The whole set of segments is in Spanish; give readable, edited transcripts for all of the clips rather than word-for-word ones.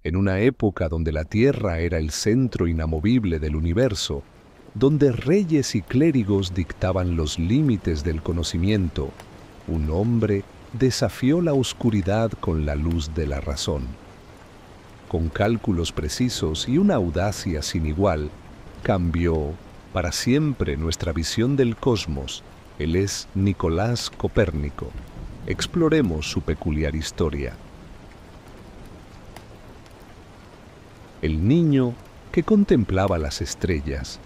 En una época donde la Tierra era el centro inamovible del universo, donde reyes y clérigos dictaban los límites del conocimiento, un hombre desafió la oscuridad con la luz de la razón. Con cálculos precisos y una audacia sin igual, cambió para siempre nuestra visión del cosmos. Él es Nicolás Copérnico. Exploremos su peculiar historia. El niño que contemplaba las estrellas.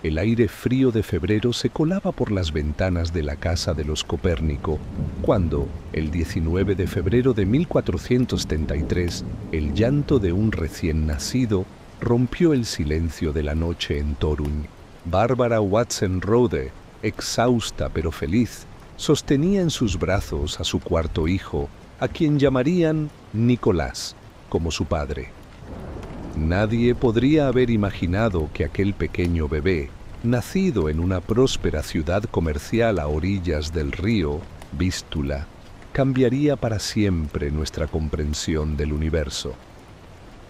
El aire frío de febrero se colaba por las ventanas de la casa de los Copérnico, cuando, el 19 de febrero de 1433, el llanto de un recién nacido rompió el silencio de la noche en Toruń. Bárbara Watson-Rode, exhausta pero feliz, sostenía en sus brazos a su cuarto hijo, a quien llamarían Nicolás, como su padre. Nadie podría haber imaginado que aquel pequeño bebé, nacido en una próspera ciudad comercial a orillas del río Vístula, cambiaría para siempre nuestra comprensión del universo.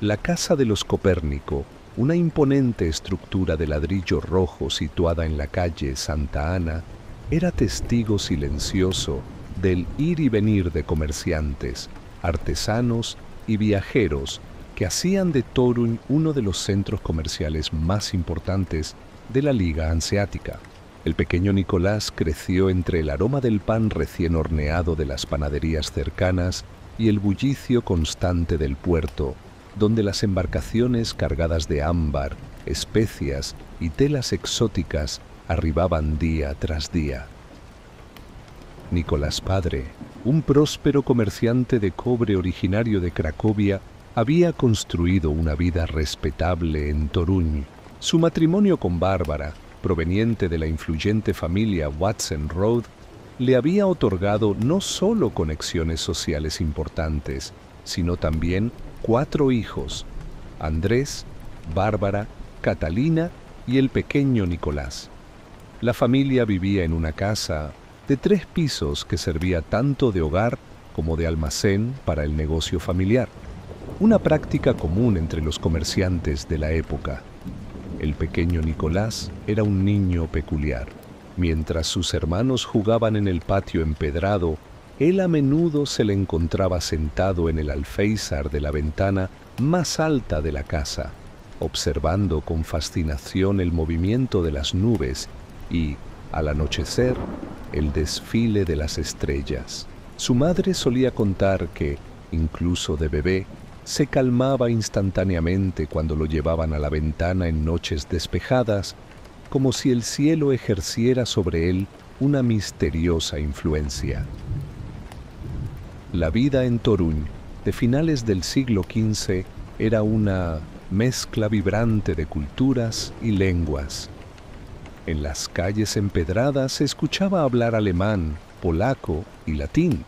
La casa de los Copérnico, una imponente estructura de ladrillo rojo situada en la calle Santa Ana, era testigo silencioso del ir y venir de comerciantes, artesanos y viajeros que hacían de Toruń uno de los centros comerciales más importantes de la Liga Hanseática. El pequeño Nicolás creció entre el aroma del pan recién horneado de las panaderías cercanas y el bullicio constante del puerto, donde las embarcaciones cargadas de ámbar, especias y telas exóticas arribaban día tras día. Nicolás padre, un próspero comerciante de cobre originario de Cracovia, había construido una vida respetable en Toruń. Su matrimonio con Bárbara, proveniente de la influyente familia Watson-Rode, le había otorgado no solo conexiones sociales importantes, sino también 4 hijos: Andrés, Bárbara, Catalina y el pequeño Nicolás. La familia vivía en una casa de 3 pisos que servía tanto de hogar como de almacén para el negocio familiar, una práctica común entre los comerciantes de la época. El pequeño Nicolás era un niño peculiar. Mientras sus hermanos jugaban en el patio empedrado, él a menudo se le encontraba sentado en el alféizar de la ventana más alta de la casa, observando con fascinación el movimiento de las nubes y, al anochecer, el desfile de las estrellas. Su madre solía contar que, incluso de bebé, se calmaba instantáneamente cuando lo llevaban a la ventana en noches despejadas, como si el cielo ejerciera sobre él una misteriosa influencia. La vida en Toruń, de finales del siglo XV, era una mezcla vibrante de culturas y lenguas. En las calles empedradas se escuchaba hablar alemán, polaco y latín,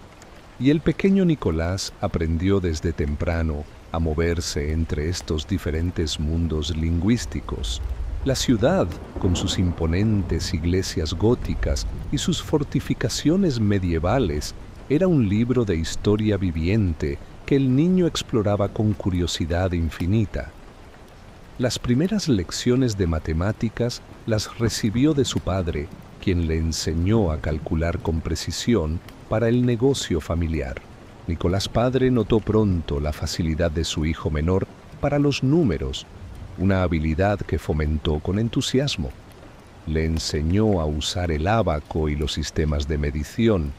y el pequeño Nicolás aprendió desde temprano a moverse entre estos diferentes mundos lingüísticos. La ciudad, con sus imponentes iglesias góticas y sus fortificaciones medievales, era un libro de historia viviente que el niño exploraba con curiosidad infinita. Las primeras lecciones de matemáticas las recibió de su padre, quien le enseñó a calcular con precisión para el negocio familiar. Nicolás padre notó pronto la facilidad de su hijo menor para los números, una habilidad que fomentó con entusiasmo. Le enseñó a usar el ábaco y los sistemas de medición,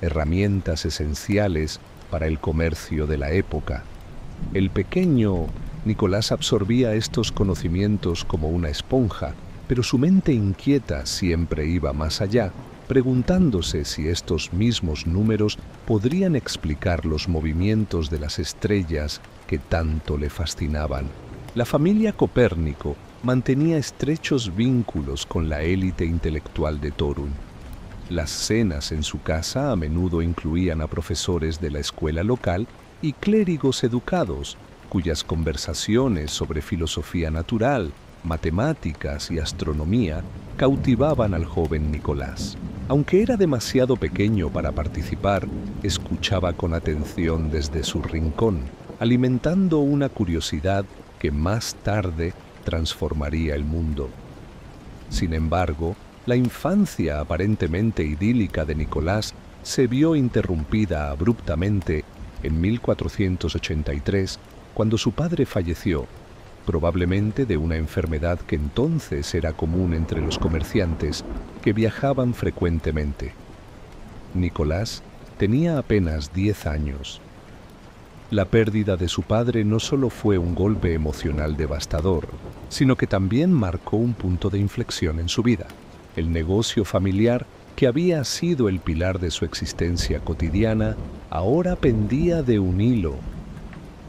herramientas esenciales para el comercio de la época. El pequeño Nicolás absorbía estos conocimientos como una esponja, pero su mente inquieta siempre iba más allá, preguntándose si estos mismos números podrían explicar los movimientos de las estrellas que tanto le fascinaban. La familia Copérnico mantenía estrechos vínculos con la élite intelectual de Toruń. Las cenas en su casa a menudo incluían a profesores de la escuela local y clérigos educados, cuyas conversaciones sobre filosofía natural, matemáticas y astronomía cautivaban al joven Nicolás. Aunque era demasiado pequeño para participar, escuchaba con atención desde su rincón, alimentando una curiosidad que más tarde transformaría el mundo. Sin embargo, la infancia aparentemente idílica de Nicolás se vio interrumpida abruptamente en 1483, cuando su padre falleció, probablemente de una enfermedad que entonces era común entre los comerciantes que viajaban frecuentemente. Nicolás tenía apenas 10 años. La pérdida de su padre no solo fue un golpe emocional devastador, sino que también marcó un punto de inflexión en su vida. El negocio familiar, que había sido el pilar de su existencia cotidiana, ahora pendía de un hilo.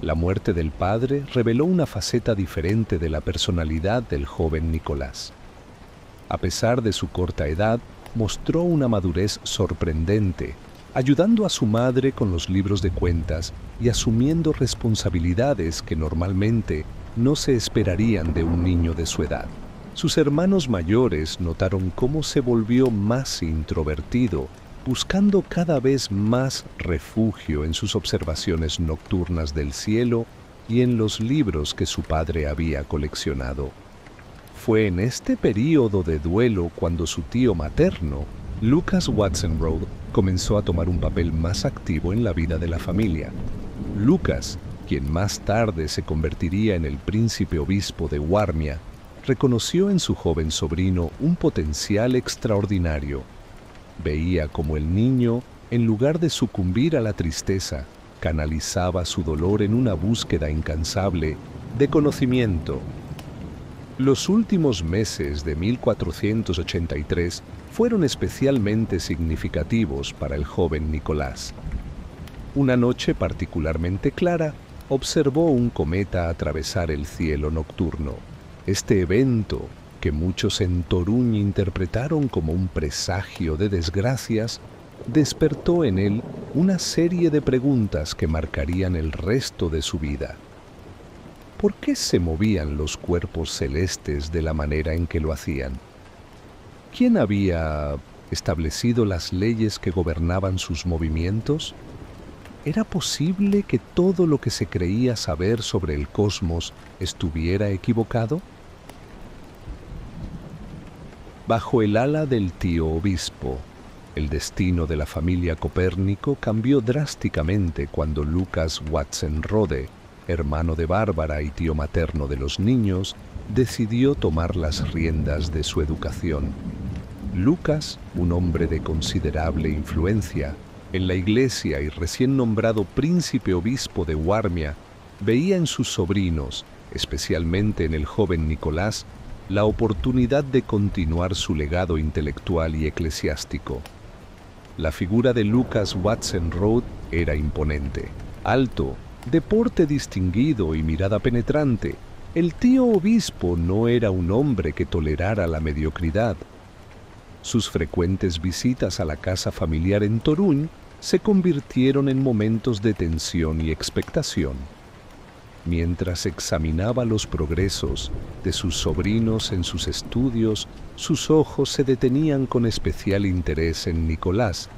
La muerte del padre reveló una faceta diferente de la personalidad del joven Nicolás. A pesar de su corta edad, mostró una madurez sorprendente, ayudando a su madre con los libros de cuentas y asumiendo responsabilidades que normalmente no se esperarían de un niño de su edad. Sus hermanos mayores notaron cómo se volvió más introvertido, buscando cada vez más refugio en sus observaciones nocturnas del cielo y en los libros que su padre había coleccionado. Fue en este período de duelo cuando su tío materno, Lucas Watson Road, comenzó a tomar un papel más activo en la vida de la familia. Lucas, quien más tarde se convertiría en el príncipe obispo de Warmia, reconoció en su joven sobrino un potencial extraordinario. Veía como el niño, en lugar de sucumbir a la tristeza, canalizaba su dolor en una búsqueda incansable de conocimiento. Los últimos meses de 1483 fueron especialmente significativos para el joven Nicolás. Una noche particularmente clara, observó un cometa atravesar el cielo nocturno. Este evento, que muchos en Toruń interpretaron como un presagio de desgracias, despertó en él una serie de preguntas que marcarían el resto de su vida. ¿Por qué se movían los cuerpos celestes de la manera en que lo hacían? ¿Quién había establecido las leyes que gobernaban sus movimientos? ¿Era posible que todo lo que se creía saber sobre el cosmos estuviera equivocado? Bajo el ala del tío obispo, el destino de la familia Copérnico cambió drásticamente cuando Lucas Watson Rode, hermano de Bárbara y tío materno de los niños, decidió tomar las riendas de su educación. Lucas, un hombre de considerable influencia en la iglesia y recién nombrado príncipe obispo de Warmia, veía en sus sobrinos, especialmente en el joven Nicolás, la oportunidad de continuar su legado intelectual y eclesiástico. La figura de Lucas Watson Road era imponente, alto, de porte distinguido y mirada penetrante. El tío obispo no era un hombre que tolerara la mediocridad. Sus frecuentes visitas a la casa familiar en Toruń se convirtieron en momentos de tensión y expectación. Mientras examinaba los progresos de sus sobrinos en sus estudios, sus ojos se detenían con especial interés en Nicolás,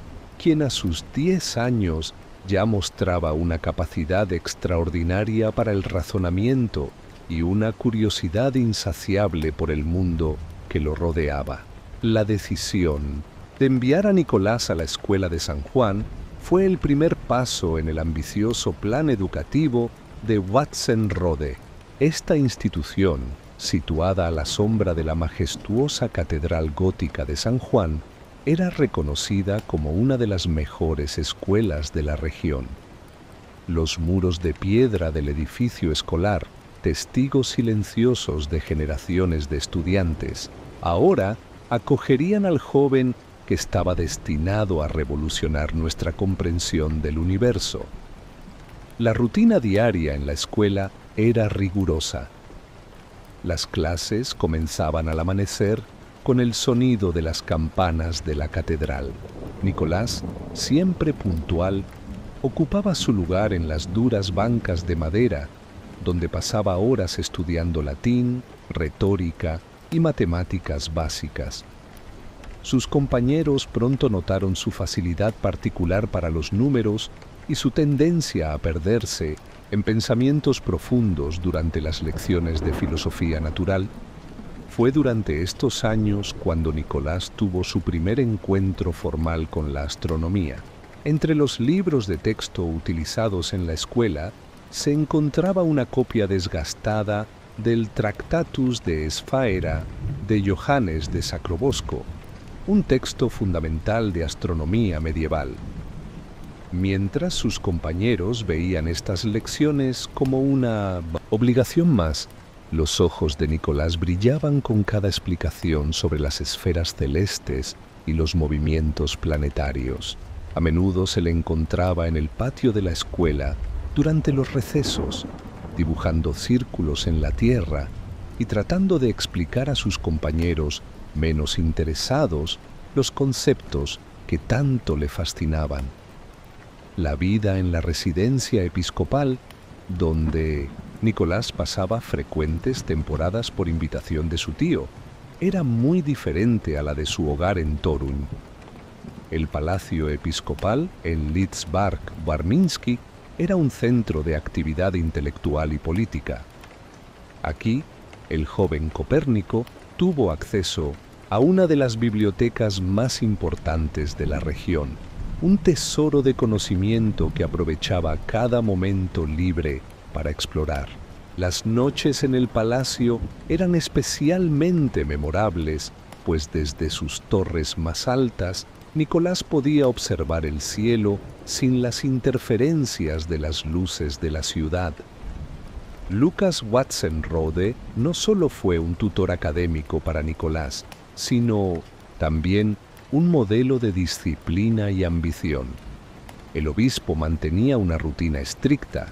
quien a sus 10 años ya mostraba una capacidad extraordinaria para el razonamiento y una curiosidad insaciable por el mundo que lo rodeaba. La decisión de enviar a Nicolás a la escuela de San Juan fue el primer paso en el ambicioso plan educativo de Watson Rode. Esta institución, situada a la sombra de la majestuosa catedral gótica de San Juan, era reconocida como una de las mejores escuelas de la región. Los muros de piedra del edificio escolar, testigos silenciosos de generaciones de estudiantes, ahora acogerían al joven que estaba destinado a revolucionar nuestra comprensión del universo. La rutina diaria en la escuela era rigurosa. Las clases comenzaban al amanecer con el sonido de las campanas de la catedral. Nicolás, siempre puntual, ocupaba su lugar en las duras bancas de madera, donde pasaba horas estudiando latín, retórica y matemáticas básicas. Sus compañeros pronto notaron su facilidad particular para los números y su tendencia a perderse en pensamientos profundos durante las lecciones de filosofía natural. Fue durante estos años cuando Nicolás tuvo su primer encuentro formal con la astronomía. Entre los libros de texto utilizados en la escuela se encontraba una copia desgastada del Tractatus de Sphaera de Johannes de Sacrobosco, un texto fundamental de astronomía medieval. Mientras sus compañeros veían estas lecciones como una obligación más, los ojos de Nicolás brillaban con cada explicación sobre las esferas celestes y los movimientos planetarios. A menudo se le encontraba en el patio de la escuela durante los recesos, dibujando círculos en la tierra y tratando de explicar a sus compañeros menos interesados los conceptos que tanto le fascinaban. La vida en la residencia episcopal, donde Nicolás pasaba frecuentes temporadas por invitación de su tío, era muy diferente a la de su hogar en Toruń. El palacio episcopal en Lidzbark-Warmiński era un centro de actividad intelectual y política. Aquí, el joven Copérnico tuvo acceso a una de las bibliotecas más importantes de la región, un tesoro de conocimiento que aprovechaba cada momento libre para explorar. Las noches en el palacio eran especialmente memorables, pues desde sus torres más altas, Nicolás podía observar el cielo sin las interferencias de las luces de la ciudad. Lucas Watzenrode no solo fue un tutor académico para Nicolás, sino también un modelo de disciplina y ambición. El obispo mantenía una rutina estricta.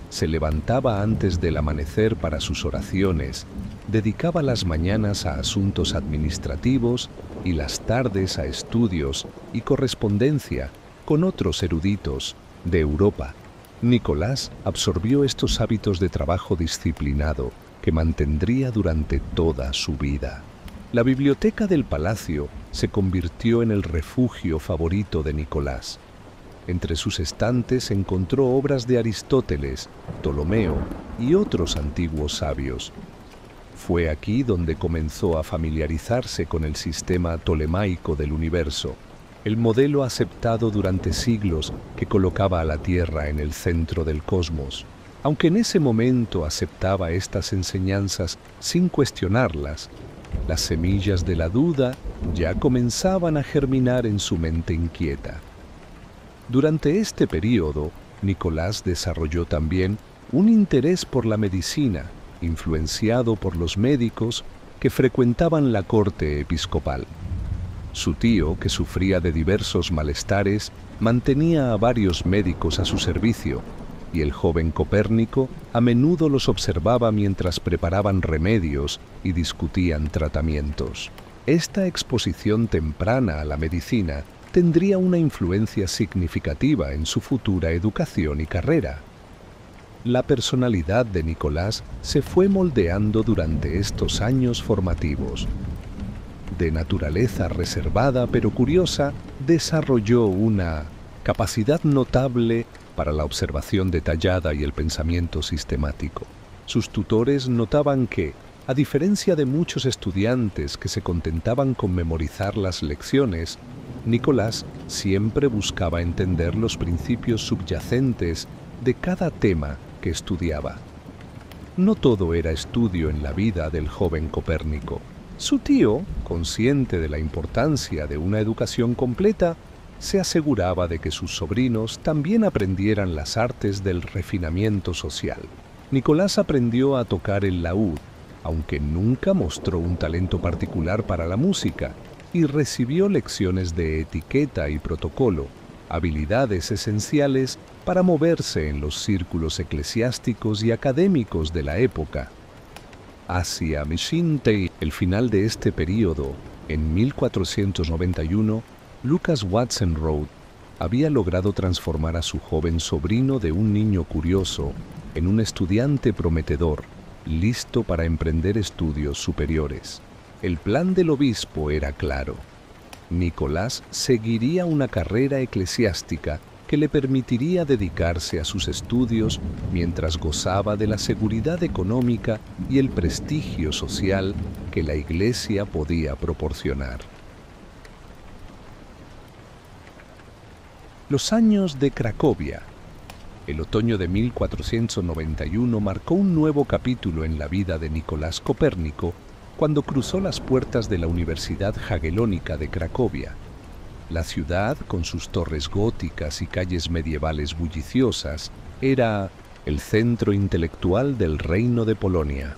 Se levantaba antes del amanecer para sus oraciones, dedicaba las mañanas a asuntos administrativos y las tardes a estudios y correspondencia con otros eruditos de Europa. Nicolás absorbió estos hábitos de trabajo disciplinado que mantendría durante toda su vida. La biblioteca del palacio se convirtió en el refugio favorito de Nicolás. Entre sus estantes encontró obras de Aristóteles, Ptolomeo y otros antiguos sabios. Fue aquí donde comenzó a familiarizarse con el sistema tolemaico del universo, el modelo aceptado durante siglos que colocaba a la Tierra en el centro del cosmos. Aunque en ese momento aceptaba estas enseñanzas sin cuestionarlas, las semillas de la duda ya comenzaban a germinar en su mente inquieta. Durante este período, Nicolás desarrolló también un interés por la medicina, influenciado por los médicos que frecuentaban la corte episcopal. Su tío, que sufría de diversos malestares, mantenía a varios médicos a su servicio, y el joven Copérnico a menudo los observaba mientras preparaban remedios y discutían tratamientos. Esta exposición temprana a la medicina tendría una influencia significativa en su futura educación y carrera. La personalidad de Nicolás se fue moldeando durante estos años formativos. De naturaleza reservada pero curiosa, desarrolló una capacidad notable para la observación detallada y el pensamiento sistemático. Sus tutores notaban que, a diferencia de muchos estudiantes que se contentaban con memorizar las lecciones, Nicolás siempre buscaba entender los principios subyacentes de cada tema que estudiaba. No todo era estudio en la vida del joven Copérnico. Su tío, consciente de la importancia de una educación completa, se aseguraba de que sus sobrinos también aprendieran las artes del refinamiento social. Nicolás aprendió a tocar el laúd, aunque nunca mostró un talento particular para la música, y recibió lecciones de etiqueta y protocolo, habilidades esenciales para moverse en los círculos eclesiásticos y académicos de la época. Hacia el final de este período, en 1491, Lucas Watzenrode había logrado transformar a su joven sobrino de un niño curioso en un estudiante prometedor, listo para emprender estudios superiores. El plan del obispo era claro. Nicolás seguiría una carrera eclesiástica que le permitiría dedicarse a sus estudios mientras gozaba de la seguridad económica y el prestigio social que la Iglesia podía proporcionar. Los años de Cracovia. El otoño de 1491 marcó un nuevo capítulo en la vida de Nicolás Copérnico cuando cruzó las puertas de la Universidad Jagellónica de Cracovia. La ciudad, con sus torres góticas y calles medievales bulliciosas, era el centro intelectual del Reino de Polonia.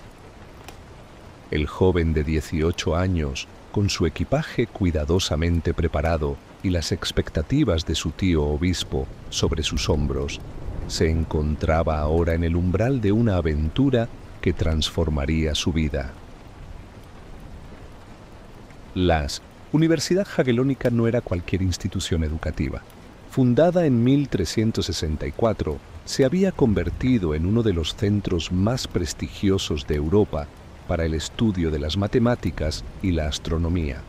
El joven de 18 años, con su equipaje cuidadosamente preparado y las expectativas de su tío obispo sobre sus hombros, se encontraba ahora en el umbral de una aventura que transformaría su vida. La Universidad Jagellónica no era cualquier institución educativa. Fundada en 1364, se había convertido en uno de los centros más prestigiosos de Europa para el estudio de las matemáticas y la astronomía.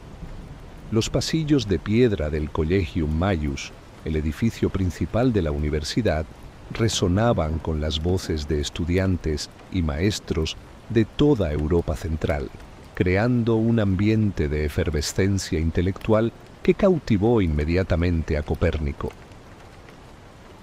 Los pasillos de piedra del Collegium Maius, el edificio principal de la universidad, resonaban con las voces de estudiantes y maestros de toda Europa central, creando un ambiente de efervescencia intelectual que cautivó inmediatamente a Copérnico.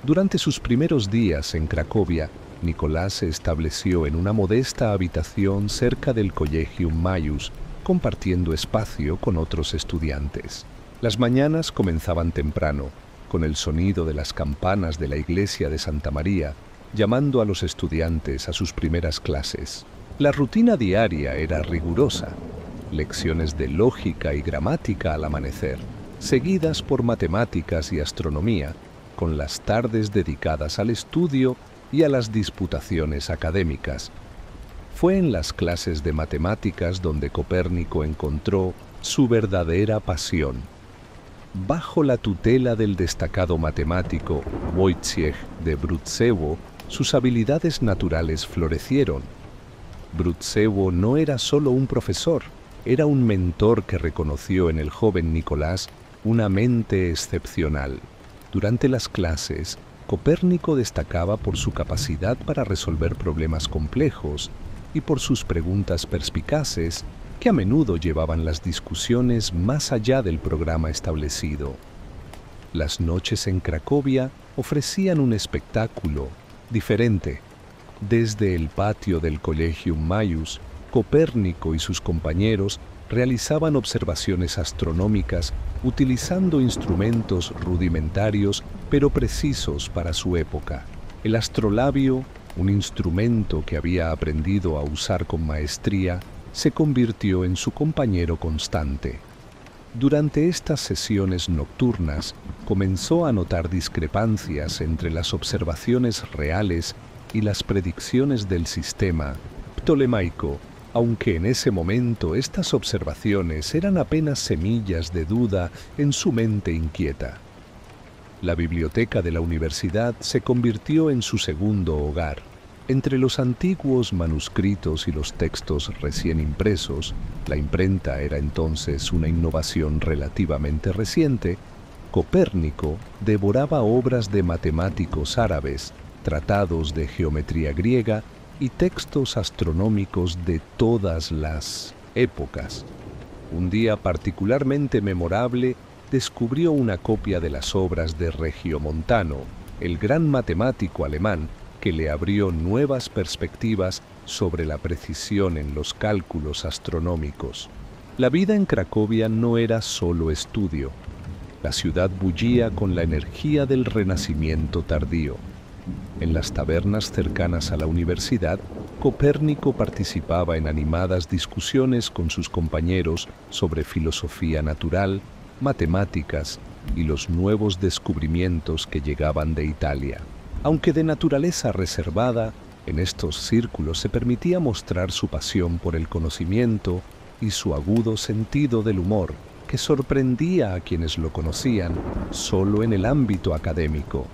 Durante sus primeros días en Cracovia, Nicolás se estableció en una modesta habitación cerca del Collegium Maius, compartiendo espacio con otros estudiantes. Las mañanas comenzaban temprano, con el sonido de las campanas de la iglesia de Santa María, llamando a los estudiantes a sus primeras clases. La rutina diaria era rigurosa: lecciones de lógica y gramática al amanecer, seguidas por matemáticas y astronomía, con las tardes dedicadas al estudio y a las disputaciones académicas. Fue en las clases de matemáticas donde Copérnico encontró su verdadera pasión. Bajo la tutela del destacado matemático Wojciech de Brudzewo, sus habilidades naturales florecieron. Brudzewo no era solo un profesor, era un mentor que reconoció en el joven Nicolás una mente excepcional. Durante las clases, Copérnico destacaba por su capacidad para resolver problemas complejos y por sus preguntas perspicaces que a menudo llevaban las discusiones más allá del programa establecido. Las noches en Cracovia ofrecían un espectáculo diferente. Desde el patio del Collegium Maius, Copérnico y sus compañeros realizaban observaciones astronómicas utilizando instrumentos rudimentarios pero precisos para su época. El astrolabio, un instrumento que había aprendido a usar con maestría, se convirtió en su compañero constante. Durante estas sesiones nocturnas comenzó a notar discrepancias entre las observaciones reales y las predicciones del sistema ptolemaico, aunque en ese momento estas observaciones eran apenas semillas de duda en su mente inquieta. La biblioteca de la universidad se convirtió en su segundo hogar. Entre los antiguos manuscritos y los textos recién impresos, la imprenta era entonces una innovación relativamente reciente, Copérnico devoraba obras de matemáticos árabes, tratados de geometría griega y textos astronómicos de todas las épocas. Un día particularmente memorable descubrió una copia de las obras de Regiomontano, el gran matemático alemán, que le abrió nuevas perspectivas sobre la precisión en los cálculos astronómicos. La vida en Cracovia no era solo estudio. La ciudad bullía con la energía del Renacimiento tardío. En las tabernas cercanas a la universidad, Copérnico participaba en animadas discusiones con sus compañeros sobre filosofía natural, matemáticas y los nuevos descubrimientos que llegaban de Italia. Aunque de naturaleza reservada, en estos círculos se permitía mostrar su pasión por el conocimiento y su agudo sentido del humor, que sorprendía a quienes lo conocían solo en el ámbito académico.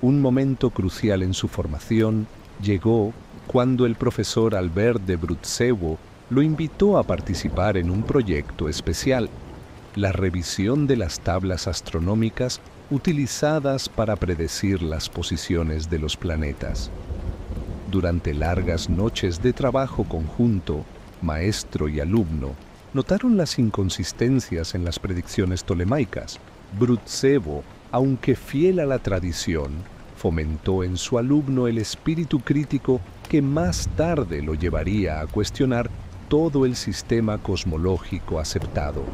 Un momento crucial en su formación llegó cuando el profesor Albert de Brudzewo lo invitó a participar en un proyecto especial: la revisión de las tablas astronómicas utilizadas para predecir las posiciones de los planetas. Durante largas noches de trabajo conjunto, maestro y alumno notaron las inconsistencias en las predicciones tolemaicas. Brutsevo, aunque fiel a la tradición, fomentó en su alumno el espíritu crítico que más tarde lo llevaría a cuestionar todo el sistema cosmológico aceptado.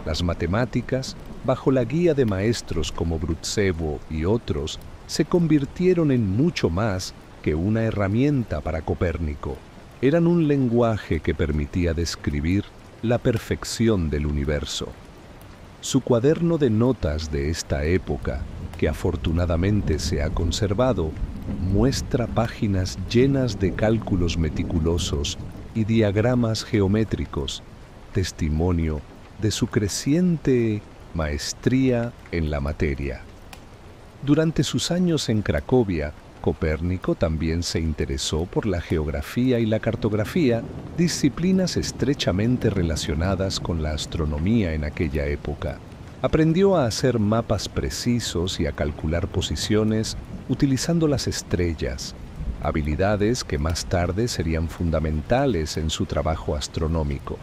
Las matemáticas, bajo la guía de maestros como Brutsevo y otros, se convirtieron en mucho más que una herramienta para Copérnico. Eran un lenguaje que permitía describir la perfección del universo. Su cuaderno de notas de esta época, que afortunadamente se ha conservado, muestra páginas llenas de cálculos meticulosos y diagramas geométricos, testimonio de su creciente maestría en la materia. Durante sus años en Cracovia, Copérnico también se interesó por la geografía y la cartografía, disciplinas estrechamente relacionadas con la astronomía en aquella época. Aprendió a hacer mapas precisos y a calcular posiciones utilizando las estrellas, habilidades que más tarde serían fundamentales en su trabajo astronómico.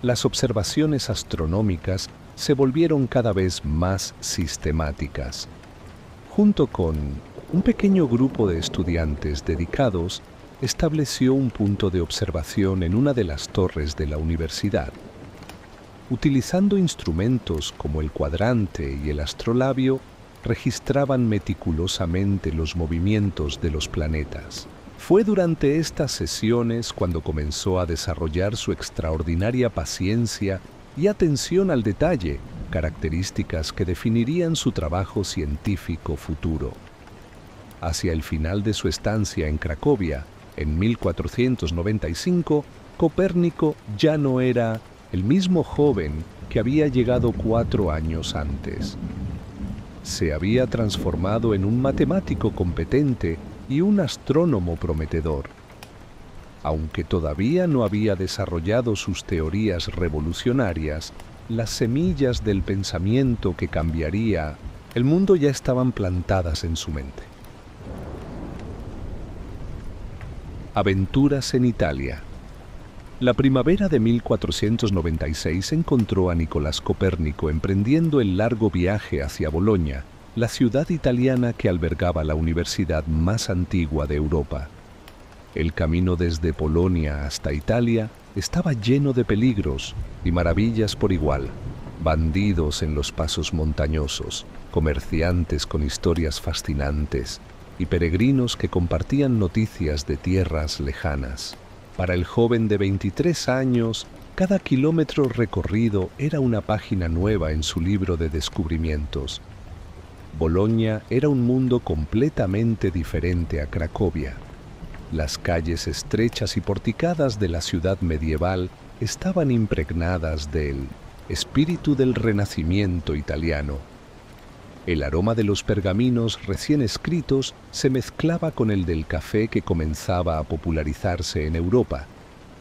Las observaciones astronómicas se volvieron cada vez más sistemáticas. Junto con un pequeño grupo de estudiantes dedicados, estableció un punto de observación en una de las torres de la universidad. Utilizando instrumentos como el cuadrante y el astrolabio, registraban meticulosamente los movimientos de los planetas. Fue durante estas sesiones cuando comenzó a desarrollar su extraordinaria paciencia y atención al detalle, características que definirían su trabajo científico futuro. Hacia el final de su estancia en Cracovia, en 1495, Copérnico ya no era el mismo joven que había llegado 4 años antes. Se había transformado en un matemático competente y un astrónomo prometedor. Aunque todavía no había desarrollado sus teorías revolucionarias, las semillas del pensamiento que cambiaría el mundo ya estaban plantadas en su mente. Aventuras en Italia. La primavera de 1496 encontró a Nicolás Copérnico emprendiendo el largo viaje hacia Bolonia, la ciudad italiana que albergaba la universidad más antigua de Europa. El camino desde Polonia hasta Italia estaba lleno de peligros y maravillas por igual. Bandidos en los pasos montañosos, comerciantes con historias fascinantes y peregrinos que compartían noticias de tierras lejanas. Para el joven de 23 años, cada kilómetro recorrido era una página nueva en su libro de descubrimientos. Bolonia era un mundo completamente diferente a Cracovia. Las calles estrechas y porticadas de la ciudad medieval estaban impregnadas del espíritu del Renacimiento italiano. El aroma de los pergaminos recién escritos se mezclaba con el del café que comenzaba a popularizarse en Europa,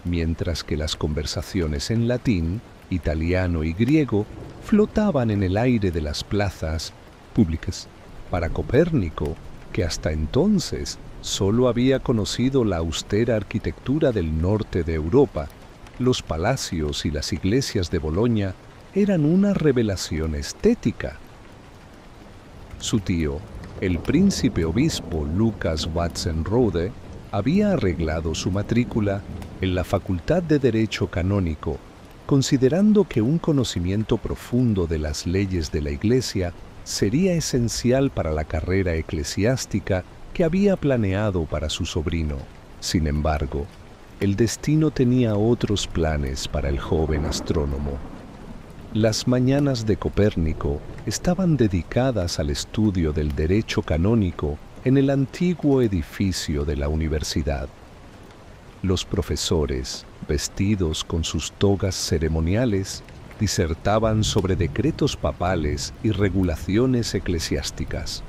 mientras que las conversaciones en latín, italiano y griego flotaban en el aire de las plazas públicas. Para Copérnico, que hasta entonces solo había conocido la austera arquitectura del norte de Europa, los palacios y las iglesias de Bolonia eran una revelación estética. Su tío, el príncipe obispo Lucas Watzenrode, había arreglado su matrícula en la Facultad de Derecho Canónico, considerando que un conocimiento profundo de las leyes de la Iglesia sería esencial para la carrera eclesiástica que había planeado para su sobrino. Sin embargo, el destino tenía otros planes para el joven astrónomo. Las mañanas de Copérnico estaban dedicadas al estudio del derecho canónico en el antiguo edificio de la universidad. Los profesores, vestidos con sus togas ceremoniales, disertaban sobre decretos papales y regulaciones eclesiásticas.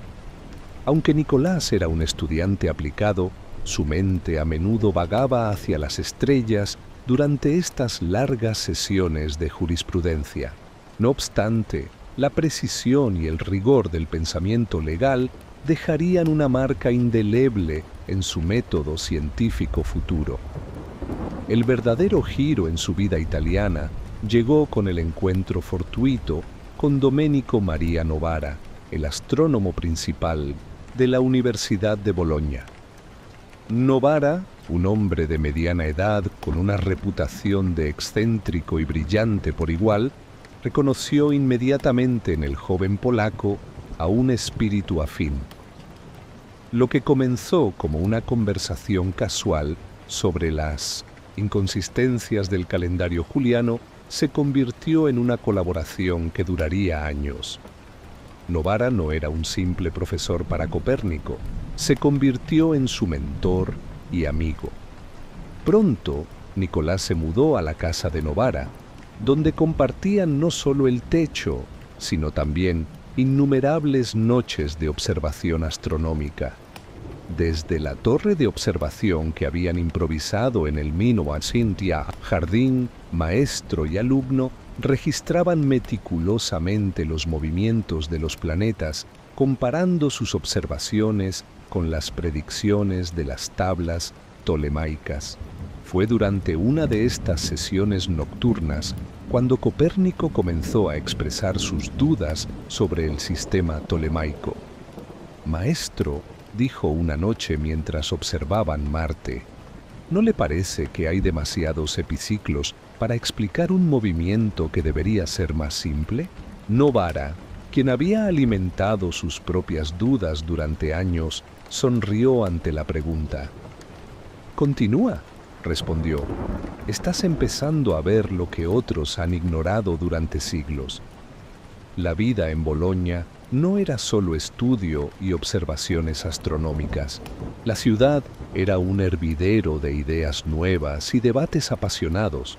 Aunque Nicolás era un estudiante aplicado, su mente a menudo vagaba hacia las estrellas durante estas largas sesiones de jurisprudencia. No obstante, la precisión y el rigor del pensamiento legal dejarían una marca indeleble en su método científico futuro. El verdadero giro en su vida italiana llegó con el encuentro fortuito con Domenico Maria Novara, el astrónomo principal de la Universidad de Bolonia. Novara, un hombre de mediana edad con una reputación de excéntrico y brillante por igual, reconoció inmediatamente en el joven polaco a un espíritu afín. Lo que comenzó como una conversación casual sobre las inconsistencias del calendario juliano se convirtió en una colaboración que duraría años. Novara no era un simple profesor para Copérnico, se convirtió en su mentor y amigo. Pronto, Nicolás se mudó a la casa de Novara, donde compartían no solo el techo, sino también innumerables noches de observación astronómica. Desde la torre de observación que habían improvisado en el Mino a Cintia, jardín, maestro y alumno registraban meticulosamente los movimientos de los planetas, comparando sus observaciones con las predicciones de las tablas ptolemaicas. Fue durante una de estas sesiones nocturnas cuando Copérnico comenzó a expresar sus dudas sobre el sistema ptolemaico. «Maestro», dijo una noche mientras observaban Marte, ¿no le parece que hay demasiados epiciclos para explicar un movimiento que debería ser más simple? Novara, quien había alimentado sus propias dudas durante años, sonrió ante la pregunta. «Continúa», respondió. «Estás empezando a ver lo que otros han ignorado durante siglos». La vida en Bolonia no era solo estudio y observaciones astronómicas. La ciudad era un hervidero de ideas nuevas y debates apasionados.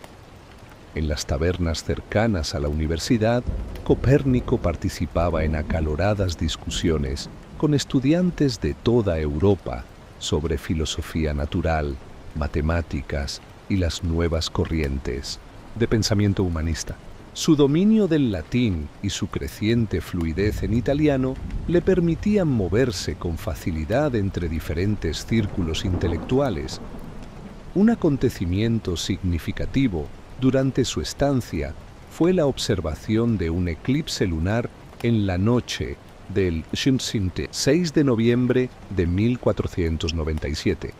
En las tabernas cercanas a la universidad, Copérnico participaba en acaloradas discusiones con estudiantes de toda Europa sobre filosofía natural, matemáticas y las nuevas corrientes de pensamiento humanista. Su dominio del latín y su creciente fluidez en italiano le permitían moverse con facilidad entre diferentes círculos intelectuales. Un acontecimiento significativo durante su estancia fue la observación de un eclipse lunar en la noche del 6 de noviembre de 1497.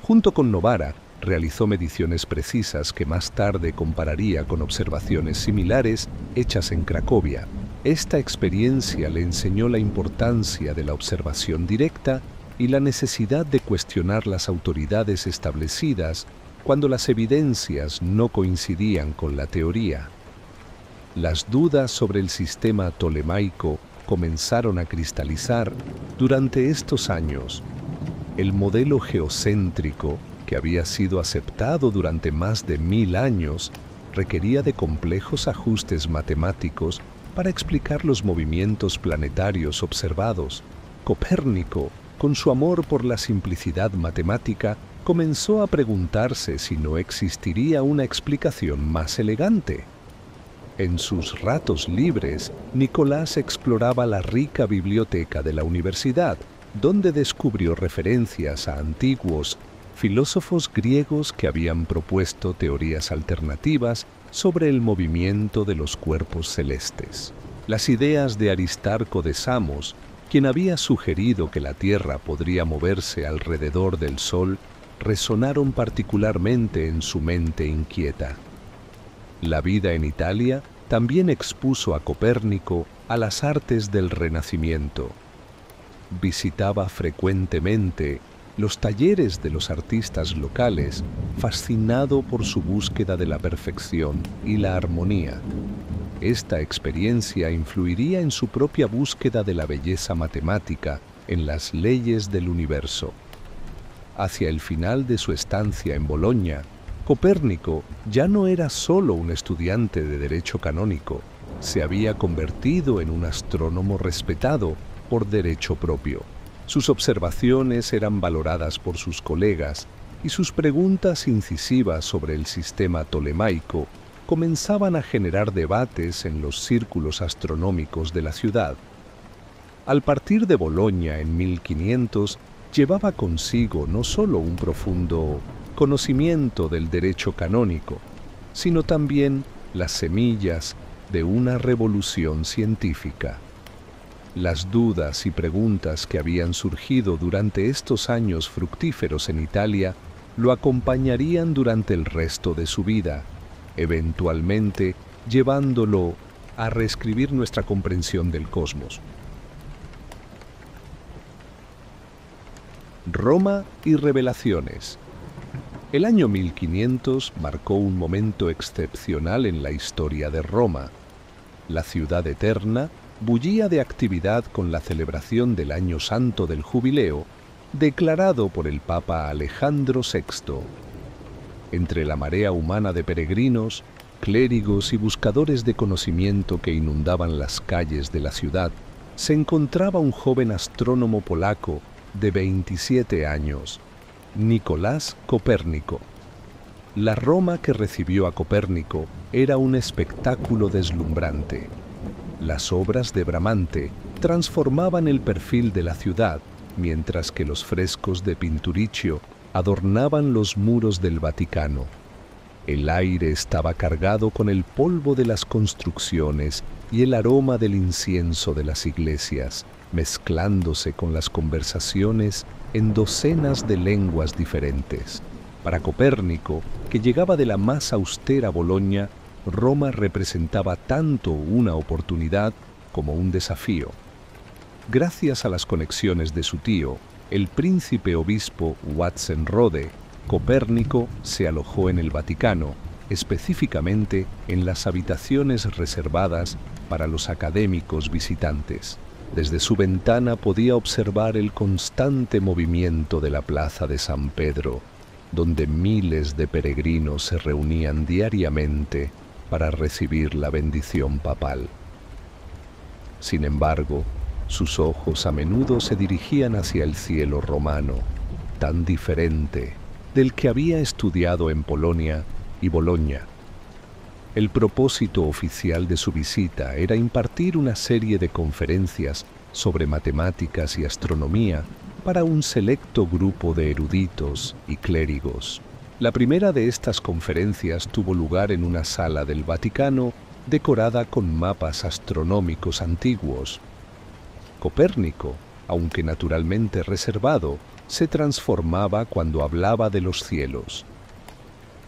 Junto con Novara, realizó mediciones precisas que más tarde compararía con observaciones similares hechas en Cracovia. Esta experiencia le enseñó la importancia de la observación directa y la necesidad de cuestionar las autoridades establecidas cuando las evidencias no coincidían con la teoría. Las dudas sobre el sistema ptolemaico comenzaron a cristalizar durante estos años. El modelo geocéntrico, que había sido aceptado durante más de 1000 años, requería de complejos ajustes matemáticos para explicar los movimientos planetarios observados. Copérnico, con su amor por la simplicidad matemática, comenzó a preguntarse si no existiría una explicación más elegante. En sus ratos libres, Nicolás exploraba la rica biblioteca de la universidad, donde descubrió referencias a antiguos filósofos griegos que habían propuesto teorías alternativas sobre el movimiento de los cuerpos celestes. Las ideas de Aristarco de Samos, quien había sugerido que la Tierra podría moverse alrededor del Sol, resonaron particularmente en su mente inquieta. La vida en Italia también expuso a Copérnico a las artes del Renacimiento. Visitaba frecuentemente los talleres de los artistas locales, fascinado por su búsqueda de la perfección y la armonía. Esta experiencia influiría en su propia búsqueda de la belleza matemática en las leyes del universo. Hacia el final de su estancia en Bolonia, Copérnico ya no era solo un estudiante de derecho canónico, se había convertido en un astrónomo respetado por derecho propio. Sus observaciones eran valoradas por sus colegas y sus preguntas incisivas sobre el sistema ptolemaico comenzaban a generar debates en los círculos astronómicos de la ciudad. Al partir de Bolonia en 1500, llevaba consigo no solo un profundo conocimiento del derecho canónico, sino también las semillas de una revolución científica. Las dudas y preguntas que habían surgido durante estos años fructíferos en Italia lo acompañarían durante el resto de su vida, eventualmente llevándolo a reescribir nuestra comprensión del cosmos. Roma y revelaciones. El año 1500 marcó un momento excepcional en la historia de Roma. La ciudad eterna bullía de actividad con la celebración del Año Santo del Jubileo, declarado por el Papa Alejandro VI. Entre la marea humana de peregrinos, clérigos y buscadores de conocimiento que inundaban las calles de la ciudad, se encontraba un joven astrónomo polaco de 27 años, Nicolás Copérnico. La Roma que recibió a Copérnico era un espectáculo deslumbrante. Las obras de Bramante transformaban el perfil de la ciudad, mientras que los frescos de Pinturicchio adornaban los muros del Vaticano. El aire estaba cargado con el polvo de las construcciones y el aroma del incienso de las iglesias, mezclándose con las conversaciones en docenas de lenguas diferentes. Para Copérnico, que llegaba de la más austera Bolonia, Roma representaba tanto una oportunidad como un desafío. Gracias a las conexiones de su tío, el príncipe obispo Watzenrode, Copérnico se alojó en el Vaticano, específicamente en las habitaciones reservadas para los académicos visitantes. Desde su ventana podía observar el constante movimiento de la plaza de San Pedro, donde miles de peregrinos se reunían diariamente para recibir la bendición papal. Sin embargo, sus ojos a menudo se dirigían hacia el cielo romano, tan diferente del que había estudiado en Polonia y Bolonia. El propósito oficial de su visita era impartir una serie de conferencias sobre matemáticas y astronomía para un selecto grupo de eruditos y clérigos. La primera de estas conferencias tuvo lugar en una sala del Vaticano decorada con mapas astronómicos antiguos. Copérnico, aunque naturalmente reservado, se transformaba cuando hablaba de los cielos.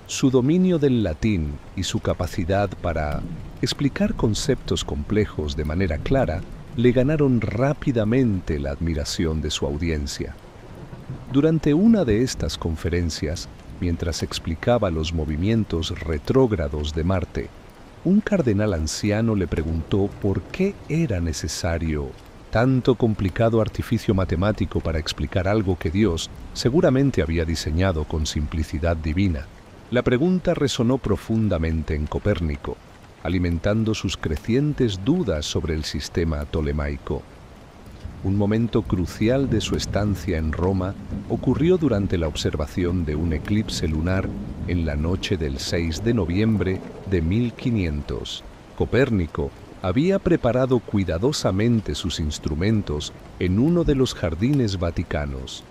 Su dominio del latín y su capacidad para explicar conceptos complejos de manera clara le ganaron rápidamente la admiración de su audiencia. Durante una de estas conferencias, mientras explicaba los movimientos retrógrados de Marte, un cardenal anciano le preguntó por qué era necesario tanto complicado artificio matemático para explicar algo que Dios seguramente había diseñado con simplicidad divina. La pregunta resonó profundamente en Copérnico, alimentando sus crecientes dudas sobre el sistema tolemaico. Un momento crucial de su estancia en Roma ocurrió durante la observación de un eclipse lunar en la noche del 6 de noviembre de 1500. Copérnico había preparado cuidadosamente sus instrumentos en uno de los jardines vaticanos.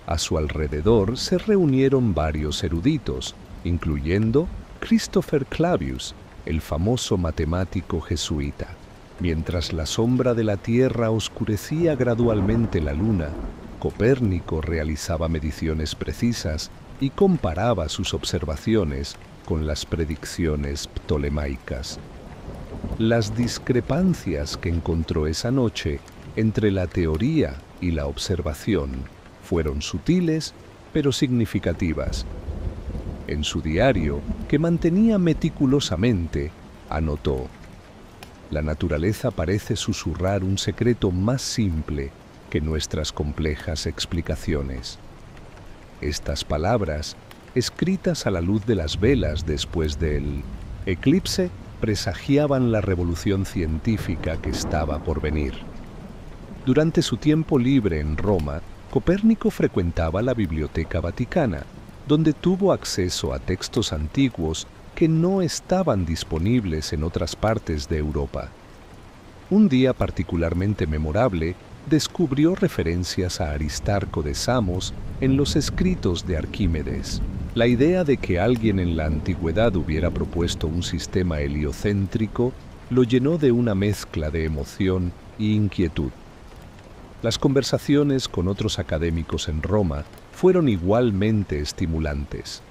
A su alrededor se reunieron varios eruditos, incluyendo Christopher Clavius, el famoso matemático jesuita. Mientras la sombra de la Tierra oscurecía gradualmente la Luna, Copérnico realizaba mediciones precisas y comparaba sus observaciones con las predicciones ptolemaicas. Las discrepancias que encontró esa noche entre la teoría y la observación fueron sutiles pero significativas. En su diario, que mantenía meticulosamente, anotó: «La naturaleza parece susurrar un secreto más simple que nuestras complejas explicaciones». Estas palabras, escritas a la luz de las velas después del eclipse, presagiaban la revolución científica que estaba por venir. Durante su tiempo libre en Roma, Copérnico frecuentaba la Biblioteca Vaticana, donde tuvo acceso a textos antiguos que no estaban disponibles en otras partes de Europa. Un día particularmente memorable descubrió referencias a Aristarco de Samos en los escritos de Arquímedes. La idea de que alguien en la antigüedad hubiera propuesto un sistema heliocéntrico lo llenó de una mezcla de emoción e inquietud. Las conversaciones con otros académicos en Roma fueron igualmente estimulantes.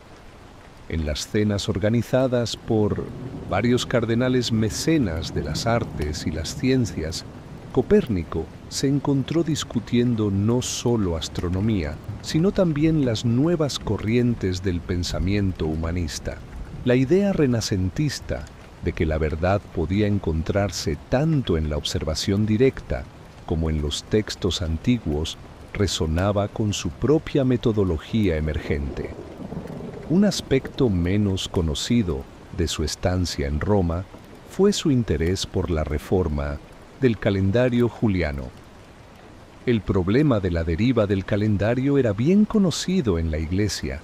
En las cenas organizadas por varios cardenales mecenas de las artes y las ciencias, Copérnico se encontró discutiendo no solo astronomía, sino también las nuevas corrientes del pensamiento humanista. La idea renacentista de que la verdad podía encontrarse tanto en la observación directa como en los textos antiguos resonaba con su propia metodología emergente. Un aspecto menos conocido de su estancia en Roma fue su interés por la reforma del calendario juliano. El problema de la deriva del calendario era bien conocido en la Iglesia,